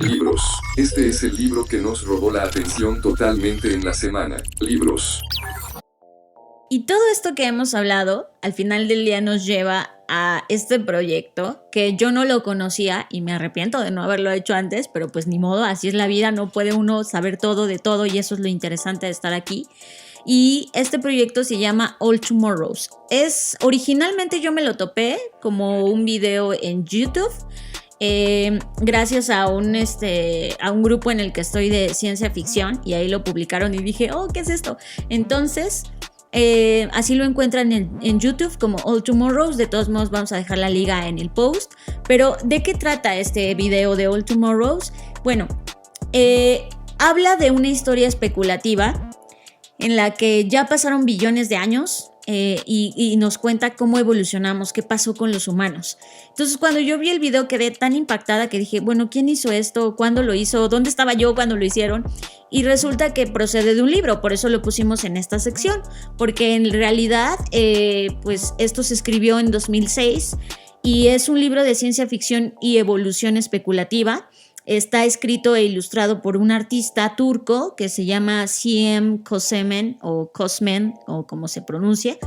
Libros. Este es el libro que nos robó la atención totalmente en la semana. Libros. Y todo esto que hemos hablado, al final del día nos lleva a este proyecto que yo no lo conocía y me arrepiento de no haberlo hecho antes, pero pues ni modo, así es la vida, no puede uno saber todo de todo y eso es lo interesante de estar aquí. Y este proyecto se llama All Tomorrows. Originalmente yo me lo topé como un video en YouTube. Gracias a un grupo en el que estoy de ciencia ficción y ahí lo publicaron y dije, ¿qué es esto? Entonces así lo encuentran en YouTube como All Tomorrows. De todos modos vamos a dejar la liga en el post. Pero ¿de qué trata este video de All Tomorrows? Bueno, habla de una historia especulativa en la que ya pasaron billones de años y nos cuenta cómo evolucionamos, qué pasó con los humanos. Entonces cuando yo vi el video quedé tan impactada que dije, bueno, ¿quién hizo esto? ¿Cuándo lo hizo? ¿Dónde estaba yo cuando lo hicieron? Y resulta que procede de un libro, por eso lo pusimos en esta sección, porque en realidad pues esto se escribió en 2006 y es un libro de ciencia ficción y evolución especulativa. Está escrito e ilustrado por un artista turco que se llama Siem Kösemen o como se pronuncia.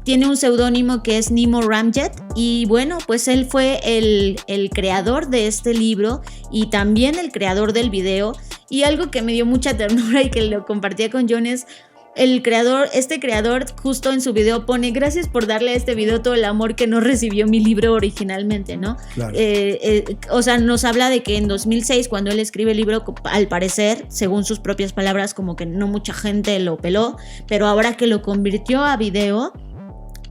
Tiene un seudónimo que es Nimo Ramjet y bueno, pues él fue el creador de este libro y también el creador del video. Y algo que me dio mucha ternura y que lo compartía con John es este creador justo en su video pone gracias por darle a este video todo el amor que no recibió mi libro originalmente, ¿no? Claro. O sea, nos habla de que en 2006 cuando él escribe el libro, al parecer, según sus propias palabras, como que no mucha gente lo peló, pero ahora que lo convirtió a video,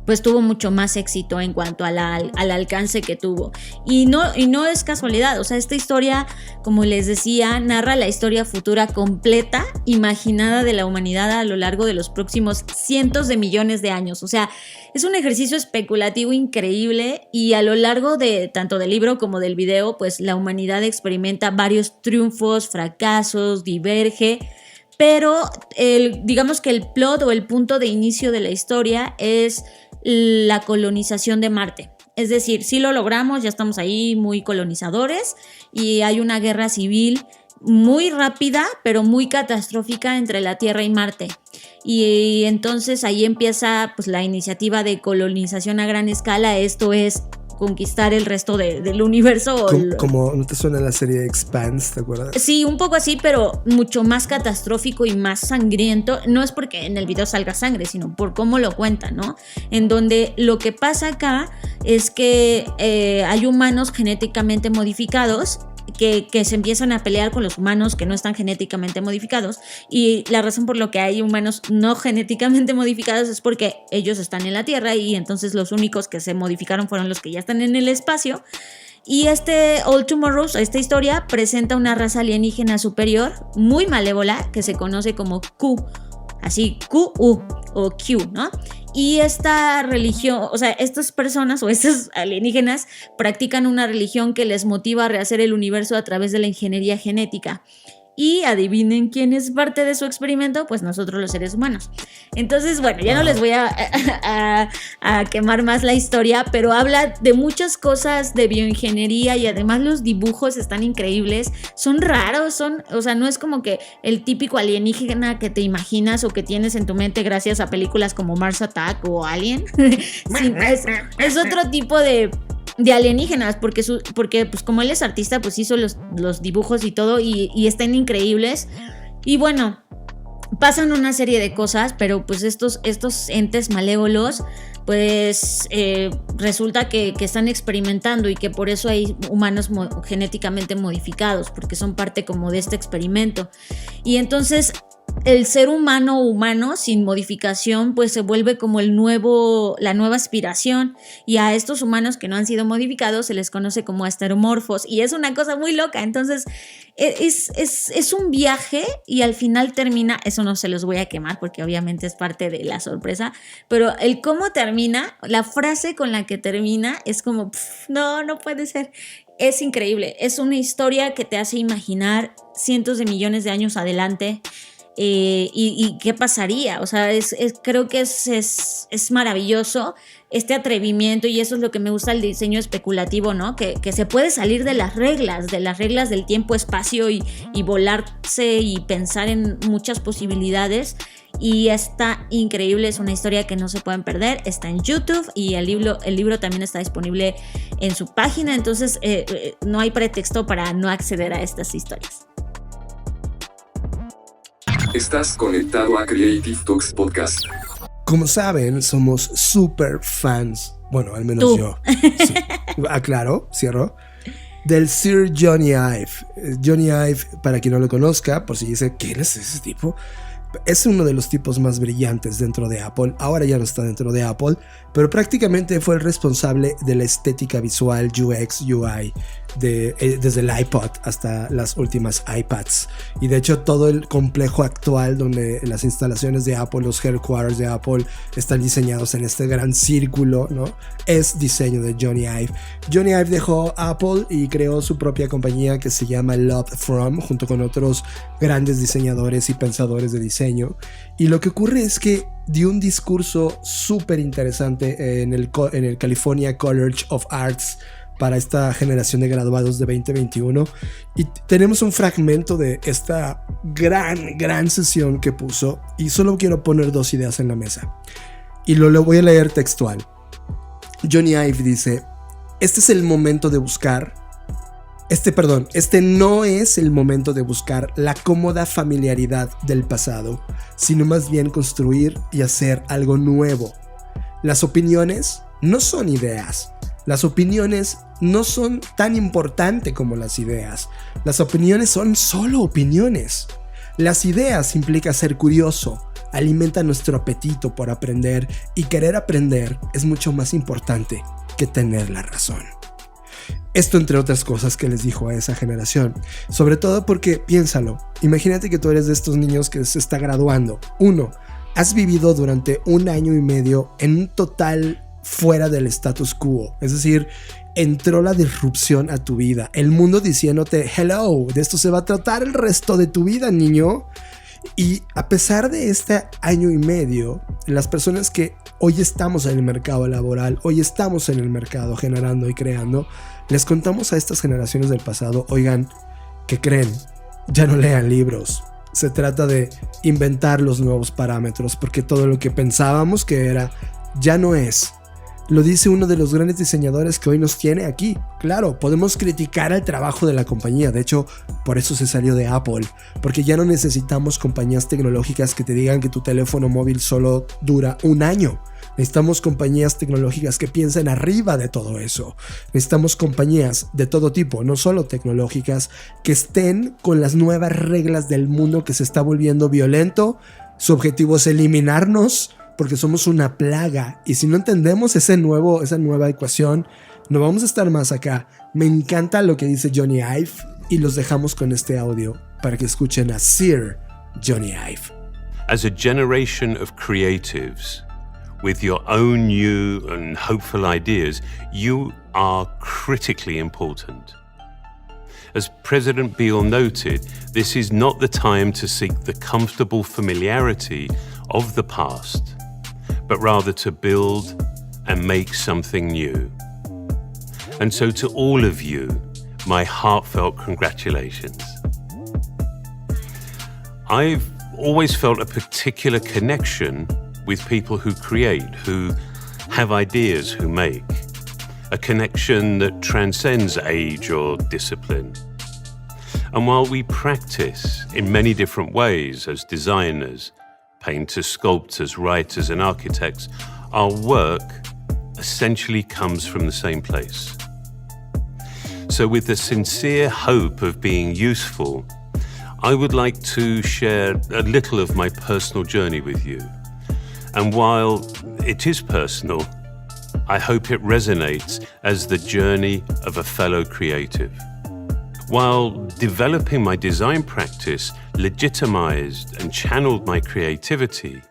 pues tuvo mucho más éxito en cuanto al alcance que tuvo. Y no es casualidad, o sea, esta historia, como les decía, narra la historia futura completa, imaginada de la humanidad a lo largo de los próximos cientos de millones de años. O sea, es un ejercicio especulativo increíble y a lo largo de tanto del libro como del video, pues la humanidad experimenta varios triunfos, fracasos, diverge. Pero digamos que el plot o el punto de inicio de la historia es la colonización de Marte. Es decir, sí lo logramos, ya estamos ahí muy colonizadores y hay una guerra civil muy rápida pero muy catastrófica entre la Tierra y Marte. Y entonces ahí empieza pues la iniciativa de colonización a gran escala. Esto es conquistar el resto del universo. Como ¿no te suena la serie Expanse, te acuerdas? Sí, un poco así, pero mucho más catastrófico y más sangriento. No es porque en el video salga sangre, sino por cómo lo cuentan, ¿no? En donde lo que pasa acá es que hay humanos genéticamente modificados que se empiezan a pelear con los humanos que no están genéticamente modificados, y la razón por la que hay humanos no genéticamente modificados es porque ellos están en la Tierra y entonces los únicos que se modificaron fueron los que ya están en el espacio. Y All Tomorrows, esta historia, presenta una raza alienígena superior muy malévola que se conoce como Q, así Q-U o Q, ¿no? Y esta religión, o sea, estas personas o estos alienígenas practican una religión que les motiva a rehacer el universo a través de la ingeniería genética. Y adivinen quién es parte de su experimento, pues nosotros los seres humanos. Entonces, bueno, ya no les voy a quemar más la historia, pero habla de muchas cosas de bioingeniería y además los dibujos están increíbles, son raros, o sea, no es como que el típico alienígena que te imaginas o que tienes en tu mente gracias a películas como Mars Attack o Alien. Sí, es otro tipo de alienígenas, porque pues como él es artista, pues hizo los dibujos y todo y están increíbles. Y bueno, pasan una serie de cosas, pero pues estos entes malévolos pues resulta que están experimentando y que por eso hay humanos genéticamente modificados, porque son parte como de este experimento. Y entonces el ser humano sin modificación pues se vuelve como la nueva aspiración, y a estos humanos que no han sido modificados se les conoce como asteromorfos, y es una cosa muy loca. Entonces es un viaje y al final termina, eso no se los voy a quemar porque obviamente es parte de la sorpresa, pero el cómo termina, la frase con la que termina es como no puede ser. Es increíble, es una historia que te hace imaginar cientos de millones de años adelante. Y qué pasaría, o sea, creo que es maravilloso este atrevimiento, y eso es lo que me gusta del diseño especulativo, ¿no? Que se puede salir de las reglas del tiempo-espacio y volarse y pensar en muchas posibilidades, y está increíble, es una historia que no se pueden perder, está en YouTube y el libro también está disponible en su página, entonces no hay pretexto para no acceder a estas historias. Estás conectado a Creative Talks Podcast. Como saben, somos super fans, bueno, al menos Tú. yo. Sí. Aclaro, cierro. Del Sir Johnny Ive. Johnny Ive, para quien no lo conozca, por si dice, ¿quién es ese tipo? Es uno de los tipos más brillantes dentro de Apple. Ahora ya no está dentro de Apple, pero prácticamente fue el responsable de la estética visual UX, UI, desde el iPod hasta las últimas iPads. Y de hecho todo el complejo actual donde las instalaciones de Apple, los headquarters de Apple están diseñados en este gran círculo, ¿no? Es diseño de Johnny Ive. Johnny Ive dejó Apple y creó su propia compañía que se llama Love From, junto con otros grandes diseñadores y pensadores de diseño. Y lo que ocurre es que dio un discurso súper interesante en el California College of Arts para esta generación de graduados de 2021, y tenemos un fragmento de esta gran sesión que puso, y solo quiero poner dos ideas en la mesa y lo voy a leer textual. Johnny Ive dice: este no es el momento de buscar la cómoda familiaridad del pasado, sino más bien construir y hacer algo nuevo. Las opiniones no son ideas. Las opiniones no son tan importantes como las ideas. Las opiniones son solo opiniones. Las ideas implican ser curioso, alimenta nuestro apetito por aprender, y querer aprender es mucho más importante que tener la razón. Esto entre otras cosas que les dijo a esa generación, sobre todo porque, piénsalo, imagínate que tú eres de estos niños que se está graduando. Uno, has vivido durante 1 año y medio en un total fuera del status quo, es decir, entró la disrupción a tu vida, el mundo diciéndote hello, de esto se va a tratar el resto de tu vida, niño. Y a pesar de este 1 año y medio, las personas que hoy estamos en el mercado laboral, hoy estamos en el mercado generando y creando, les contamos a estas generaciones del pasado: oigan, ¿qué creen? Ya no lean libros. Se trata de inventar los nuevos parámetros, porque todo lo que pensábamos que era, ya no es. Lo dice uno de los grandes diseñadores que hoy nos tiene aquí. Claro, podemos criticar el trabajo de la compañía. De hecho, por eso se salió de Apple. Porque ya no necesitamos compañías tecnológicas que te digan que tu teléfono móvil solo dura 1 año. Necesitamos compañías tecnológicas que piensen arriba de todo eso. Necesitamos compañías de todo tipo, no solo tecnológicas, que estén con las nuevas reglas del mundo que se está volviendo violento. Su objetivo es eliminarnos porque somos una plaga. Y si no entendemos esa nueva ecuación, no vamos a estar más acá. Me encanta lo que dice Jony Ive y los dejamos con este audio para que escuchen a Sir Jony Ive. As a generation of creatives with your own new and hopeful ideas, you are critically important. As President Beale noted, this is not the time to seek the comfortable familiarity of the past, but rather to build and make something new. And so to all of you, my heartfelt congratulations. I've always felt a particular connection with people who create, who have ideas, who make. A connection that transcends age or discipline. And while we practice in many different ways as designers, painters, sculptors, writers, and architects, our work essentially comes from the same place. So with the sincere hope of being useful, I would like to share a little of my personal journey with you. And while it is personal, I hope it resonates as the journey of a fellow creative. While developing my design practice legitimized and channeled my creativity,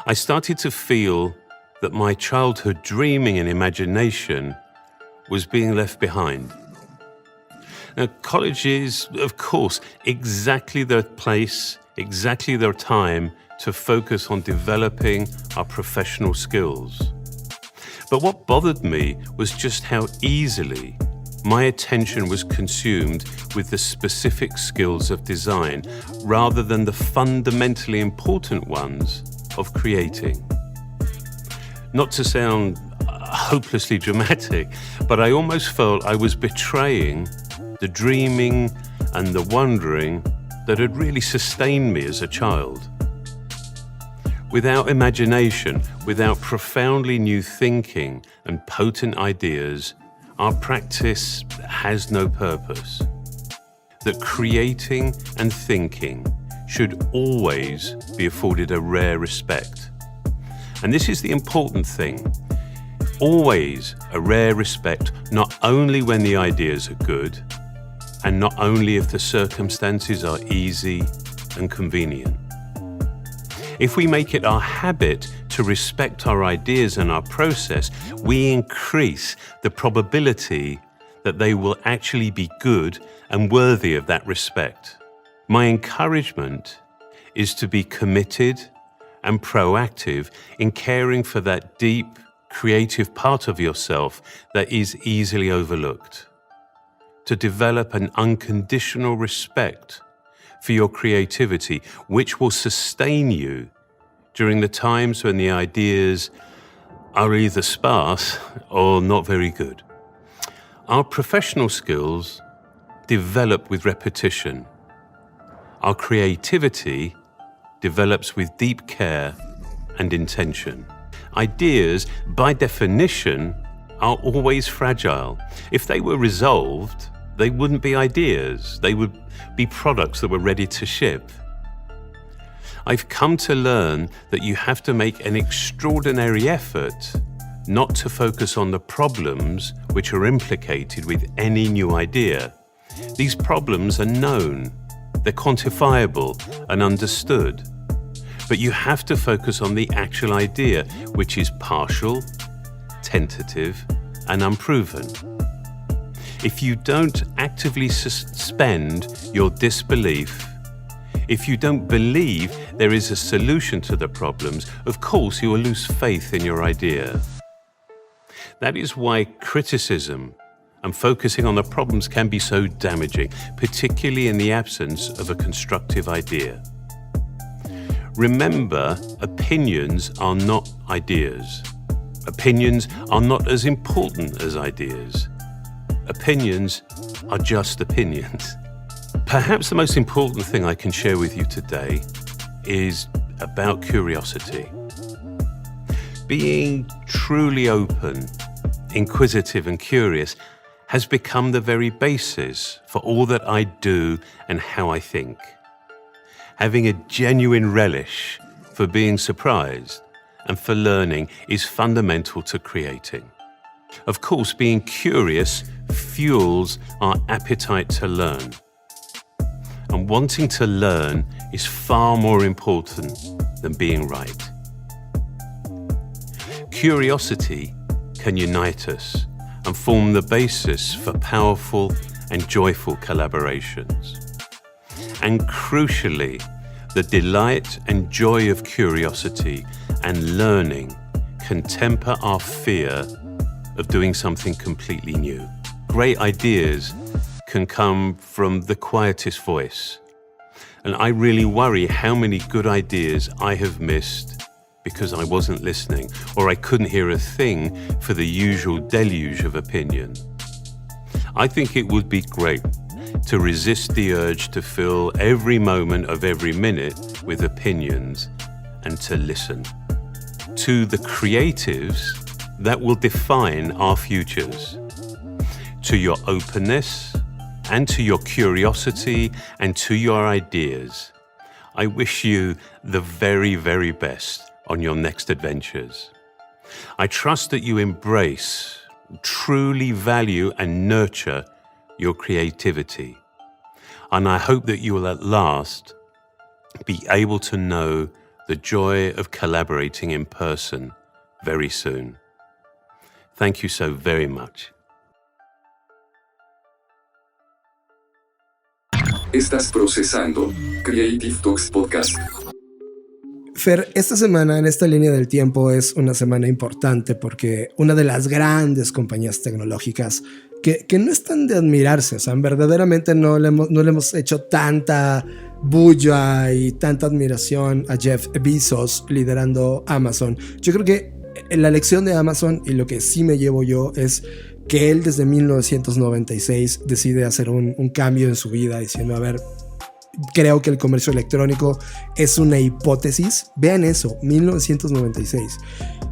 I started to feel that my childhood dreaming and imagination was being left behind. Now, college is, of course, exactly the place, exactly the time to focus on developing our professional skills. But what bothered me was just how easily my attention was consumed with the specific skills of design rather than the fundamentally important ones of creating. Not to sound hopelessly dramatic, but I almost felt I was betraying the dreaming and the wondering that had really sustained me as a child. Without imagination, without profoundly new thinking and potent ideas, our practice has no purpose. That creating and thinking should always be afforded a rare respect. And this is the important thing. Always a rare respect, not only when the ideas are good, and not only if the circumstances are easy and convenient. If we make it our habit to respect our ideas and our process, we increase the probability that they will actually be good and worthy of that respect. My encouragement is to be committed and proactive in caring for that deep, creative part of yourself that is easily overlooked. To develop an unconditional respect for your creativity, which will sustain you during the times when the ideas are either sparse or not very good. Our professional skills develop with repetition. Our creativity develops with deep care and intention. Ideas, by definition, are always fragile. If they were resolved, they wouldn't be ideas. They would be products that were ready to ship. I've come to learn that you have to make an extraordinary effort not to focus on the problems which are implicated with any new idea. These problems are known, they're quantifiable and understood. But you have to focus on the actual idea, which is partial, tentative, and unproven. If you don't actively suspend your disbelief, if you don't believe there is a solution to the problems, of course you will lose faith in your idea. That is why criticism and focusing on the problems can be so damaging, particularly in the absence of a constructive idea. Remember, opinions are not ideas. Opinions are not as important as ideas. Opinions are just opinions. Perhaps the most important thing I can share with you today is about curiosity. being truly open, inquisitive and curious has become the very basis for all that I do and how I think. Having a genuine relish for being surprised and for learning is fundamental to creating. Of course, being curious fuels our appetite to learn. And wanting to learn is far more important than being right. Curiosity can unite us and form the basis for powerful and joyful collaborations. And crucially, the delight and joy of curiosity and learning can temper our fear of doing something completely new. Great ideas can come from the quietest voice. And I really worry how many good ideas I have missed because I wasn't listening, or I couldn't hear a thing for the usual deluge of opinion. I think it would be great to resist the urge to fill every moment of every minute with opinions and to listen to the creatives that will define our futures, to your openness and to your curiosity and to your ideas. I wish you the very, very best on your next adventures. I trust that you embrace, truly value and nurture your creativity. And I hope that you will at last be able to know the joy of collaborating in person very soon. Thank you so very much. Estás procesando Creative Talks Podcast. Fer, esta semana en esta línea del tiempo es una semana importante porque una de las grandes compañías tecnológicas que no están de admirarse, o sea, verdaderamente no le hemos hecho tanta bulla y tanta admiración a Jeff Bezos liderando Amazon. Yo creo que la lección de Amazon y lo que sí me llevo yo es que él desde 1996 decide hacer un cambio en su vida diciendo, a ver, creo que el comercio electrónico es una hipótesis. Vean eso, 1996.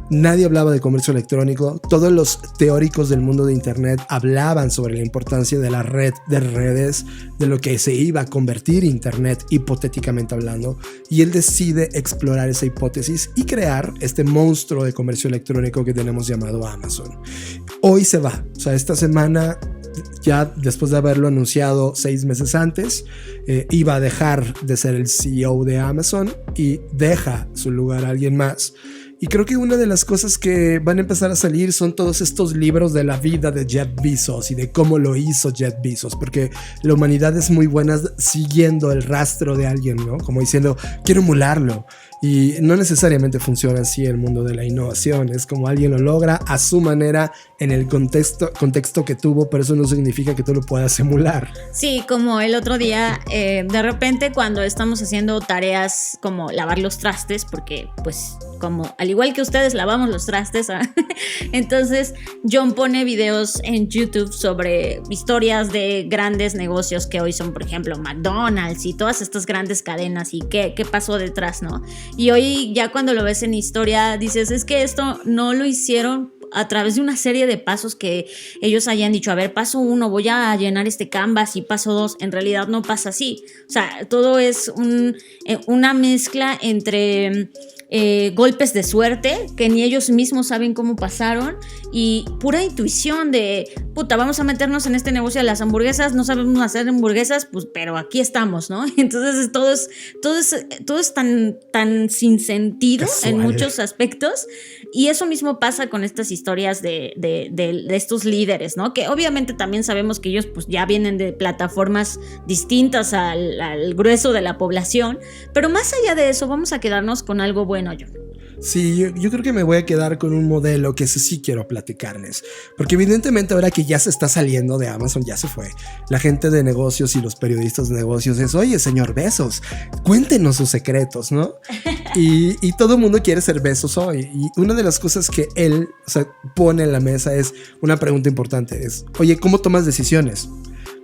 Nadie hablaba de comercio electrónico. Todos los teóricos del mundo de Internet hablaban sobre la importancia de la red de redes, de lo que se iba a convertir Internet, hipotéticamente hablando. Y él decide explorar esa hipótesis y crear este monstruo de comercio electrónico que tenemos llamado Amazon. Hoy se va. O sea, esta semana, ya después de haberlo anunciado 6 meses antes, iba a dejar de ser el CEO de Amazon y deja su lugar a alguien más. Y creo que una de las cosas que van a empezar a salir son todos estos libros de la vida de Jeff Bezos y de cómo lo hizo Jeff Bezos, porque la humanidad es muy buena siguiendo el rastro de alguien, ¿no? Como diciendo, quiero emularlo. Y no necesariamente funciona así el mundo de la innovación. Es como alguien lo logra a su manera en el contexto que tuvo, pero eso no significa que tú lo puedas emular. Sí, como el otro día, de repente cuando estamos haciendo tareas como lavar los trastes, porque pues como al igual que ustedes lavamos los trastes, entonces John pone videos en YouTube sobre historias de grandes negocios que hoy son, por ejemplo, McDonald's y todas estas grandes cadenas y qué pasó detrás, ¿no? Y hoy ya cuando lo ves en historia dices, es que esto no lo hicieron a través de una serie de pasos que ellos hayan dicho, a ver, paso 1, voy a llenar este canvas, y paso 2, en realidad no pasa así. O sea, todo es una mezcla entre golpes de suerte que ni ellos mismos saben cómo pasaron y pura intuición de, puta, vamos a meternos en este negocio de las hamburguesas, no sabemos hacer hamburguesas, pues, pero aquí estamos, ¿no? Entonces todo es tan sin sentido casual en muchos aspectos, y eso mismo pasa con estas historias de estos líderes, ¿no? Que obviamente también sabemos que ellos pues ya vienen de plataformas distintas al grueso de la población, pero más allá de eso vamos a quedarnos con algo bueno, John. Sí, yo creo que me voy a quedar con un modelo que ese sí quiero platicarles, porque evidentemente ahora que ya se está saliendo de Amazon, ya se fue, la gente de negocios y los periodistas de negocios es, oye, señor Bezos, cuéntenos sus secretos, ¿no? Y todo el mundo quiere ser Bezos hoy, y una de las cosas que él, o sea, pone en la mesa es una pregunta importante, es, oye, ¿cómo tomas decisiones?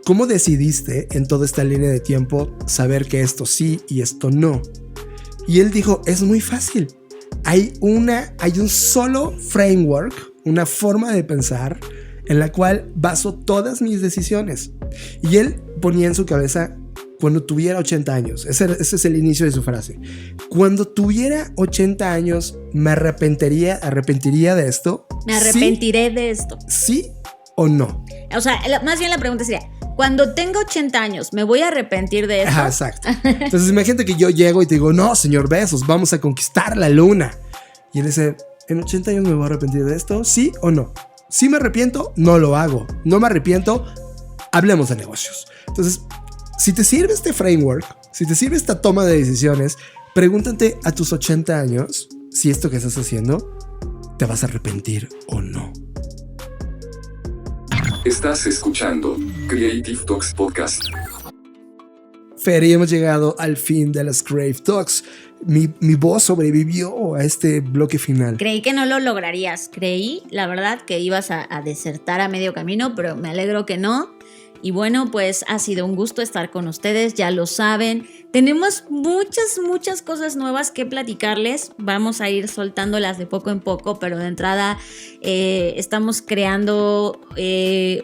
¿Cómo decidiste en toda esta línea de tiempo saber que esto sí y esto no? Y él dijo, es muy fácil. hay un solo framework, una forma de pensar en la cual baso todas mis decisiones. Y él ponía en su cabeza cuando tuviera 80 años. Ese es el inicio de su frase. Cuando tuviera 80 años, ¿me arrepentiría de esto? Me arrepentiré de esto. ¿Sí o no? O sea, más bien la pregunta sería, cuando tenga 80 años, ¿me voy a arrepentir de esto? Ajá, exacto. Entonces imagínate que yo llego y te digo, no, señor Bezos, vamos a conquistar la luna. Y él dice, ¿en 80 años me voy a arrepentir de esto? ¿Sí o no? Si me arrepiento, no lo hago. No me arrepiento, hablemos de negocios. Entonces, si te sirve este framework, si te sirve esta toma de decisiones, pregúntate a tus 80 años si esto que estás haciendo te vas a arrepentir o no. Estás escuchando Creative Talks Podcast. Fer, y hemos llegado al fin de las Creative Talks. Mi voz sobrevivió a este bloque final. Creí que no lo lograrías. Creí, la verdad, que ibas a desertar a medio camino, pero me alegro que no. Y bueno, pues ha sido un gusto estar con ustedes, ya lo saben. Tenemos muchas cosas nuevas que platicarles. Vamos a ir soltándolas de poco en poco, pero de entrada estamos creando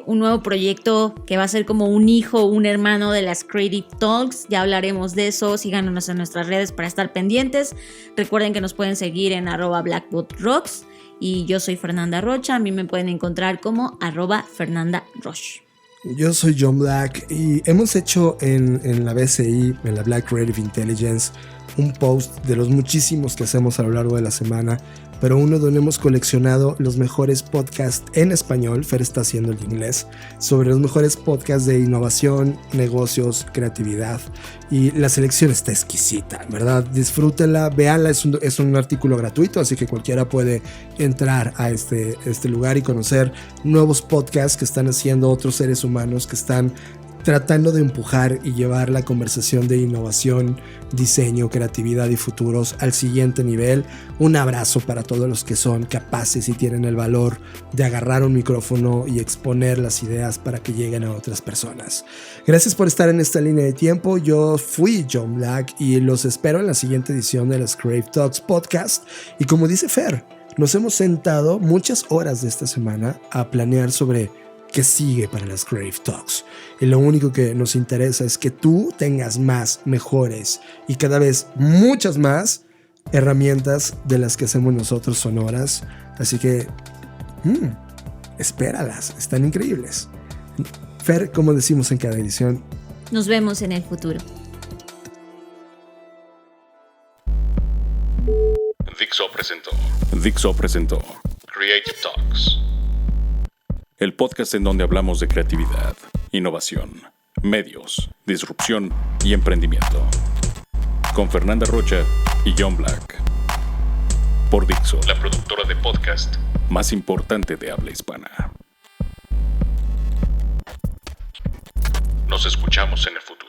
un nuevo proyecto que va a ser como un hijo, un hermano de las Creative Talks. Ya hablaremos de eso. Síganos en nuestras redes para estar pendientes. Recuerden que nos pueden seguir en @blackbotrocks. Y yo soy Fernanda Rocha. A mí me pueden encontrar como @FernandaRoch. Yo soy John Black y hemos hecho en la BCI, en la Black Creative Intelligence, un post de los muchísimos que hacemos a lo largo de la semana, pero uno donde hemos coleccionado los mejores podcasts en español, Fer está haciendo el inglés, sobre los mejores podcasts de innovación, negocios, creatividad, y la selección está exquisita, ¿verdad? Disfrútenla, véanla, es un artículo gratuito, así que cualquiera puede entrar a este lugar y conocer nuevos podcasts que están haciendo otros seres humanos que están tratando de empujar y llevar la conversación de innovación, diseño, creatividad y futuros al siguiente nivel. Un abrazo para todos los que son capaces y tienen el valor de agarrar un micrófono y exponer las ideas para que lleguen a otras personas. Gracias por estar en esta línea de tiempo. Yo fui John Black y los espero en la siguiente edición de las Creative Talks Podcast. Y como dice Fer, nos hemos sentado muchas horas de esta semana a planear sobre qué sigue para las Creative Talks. Y lo único que nos interesa es que tú tengas más, mejores y cada vez muchas más herramientas de las que hacemos nosotros sonoras. Así que espéralas, están increíbles. Fer, como decimos en cada edición, nos vemos en el futuro. Dixo presentó Creative Talks. el podcast en donde hablamos de creatividad, innovación, medios, disrupción y emprendimiento. Con Fernanda Rocha y John Black. Por Dixo, La productora de podcast más importante de habla hispana. Nos escuchamos en el futuro.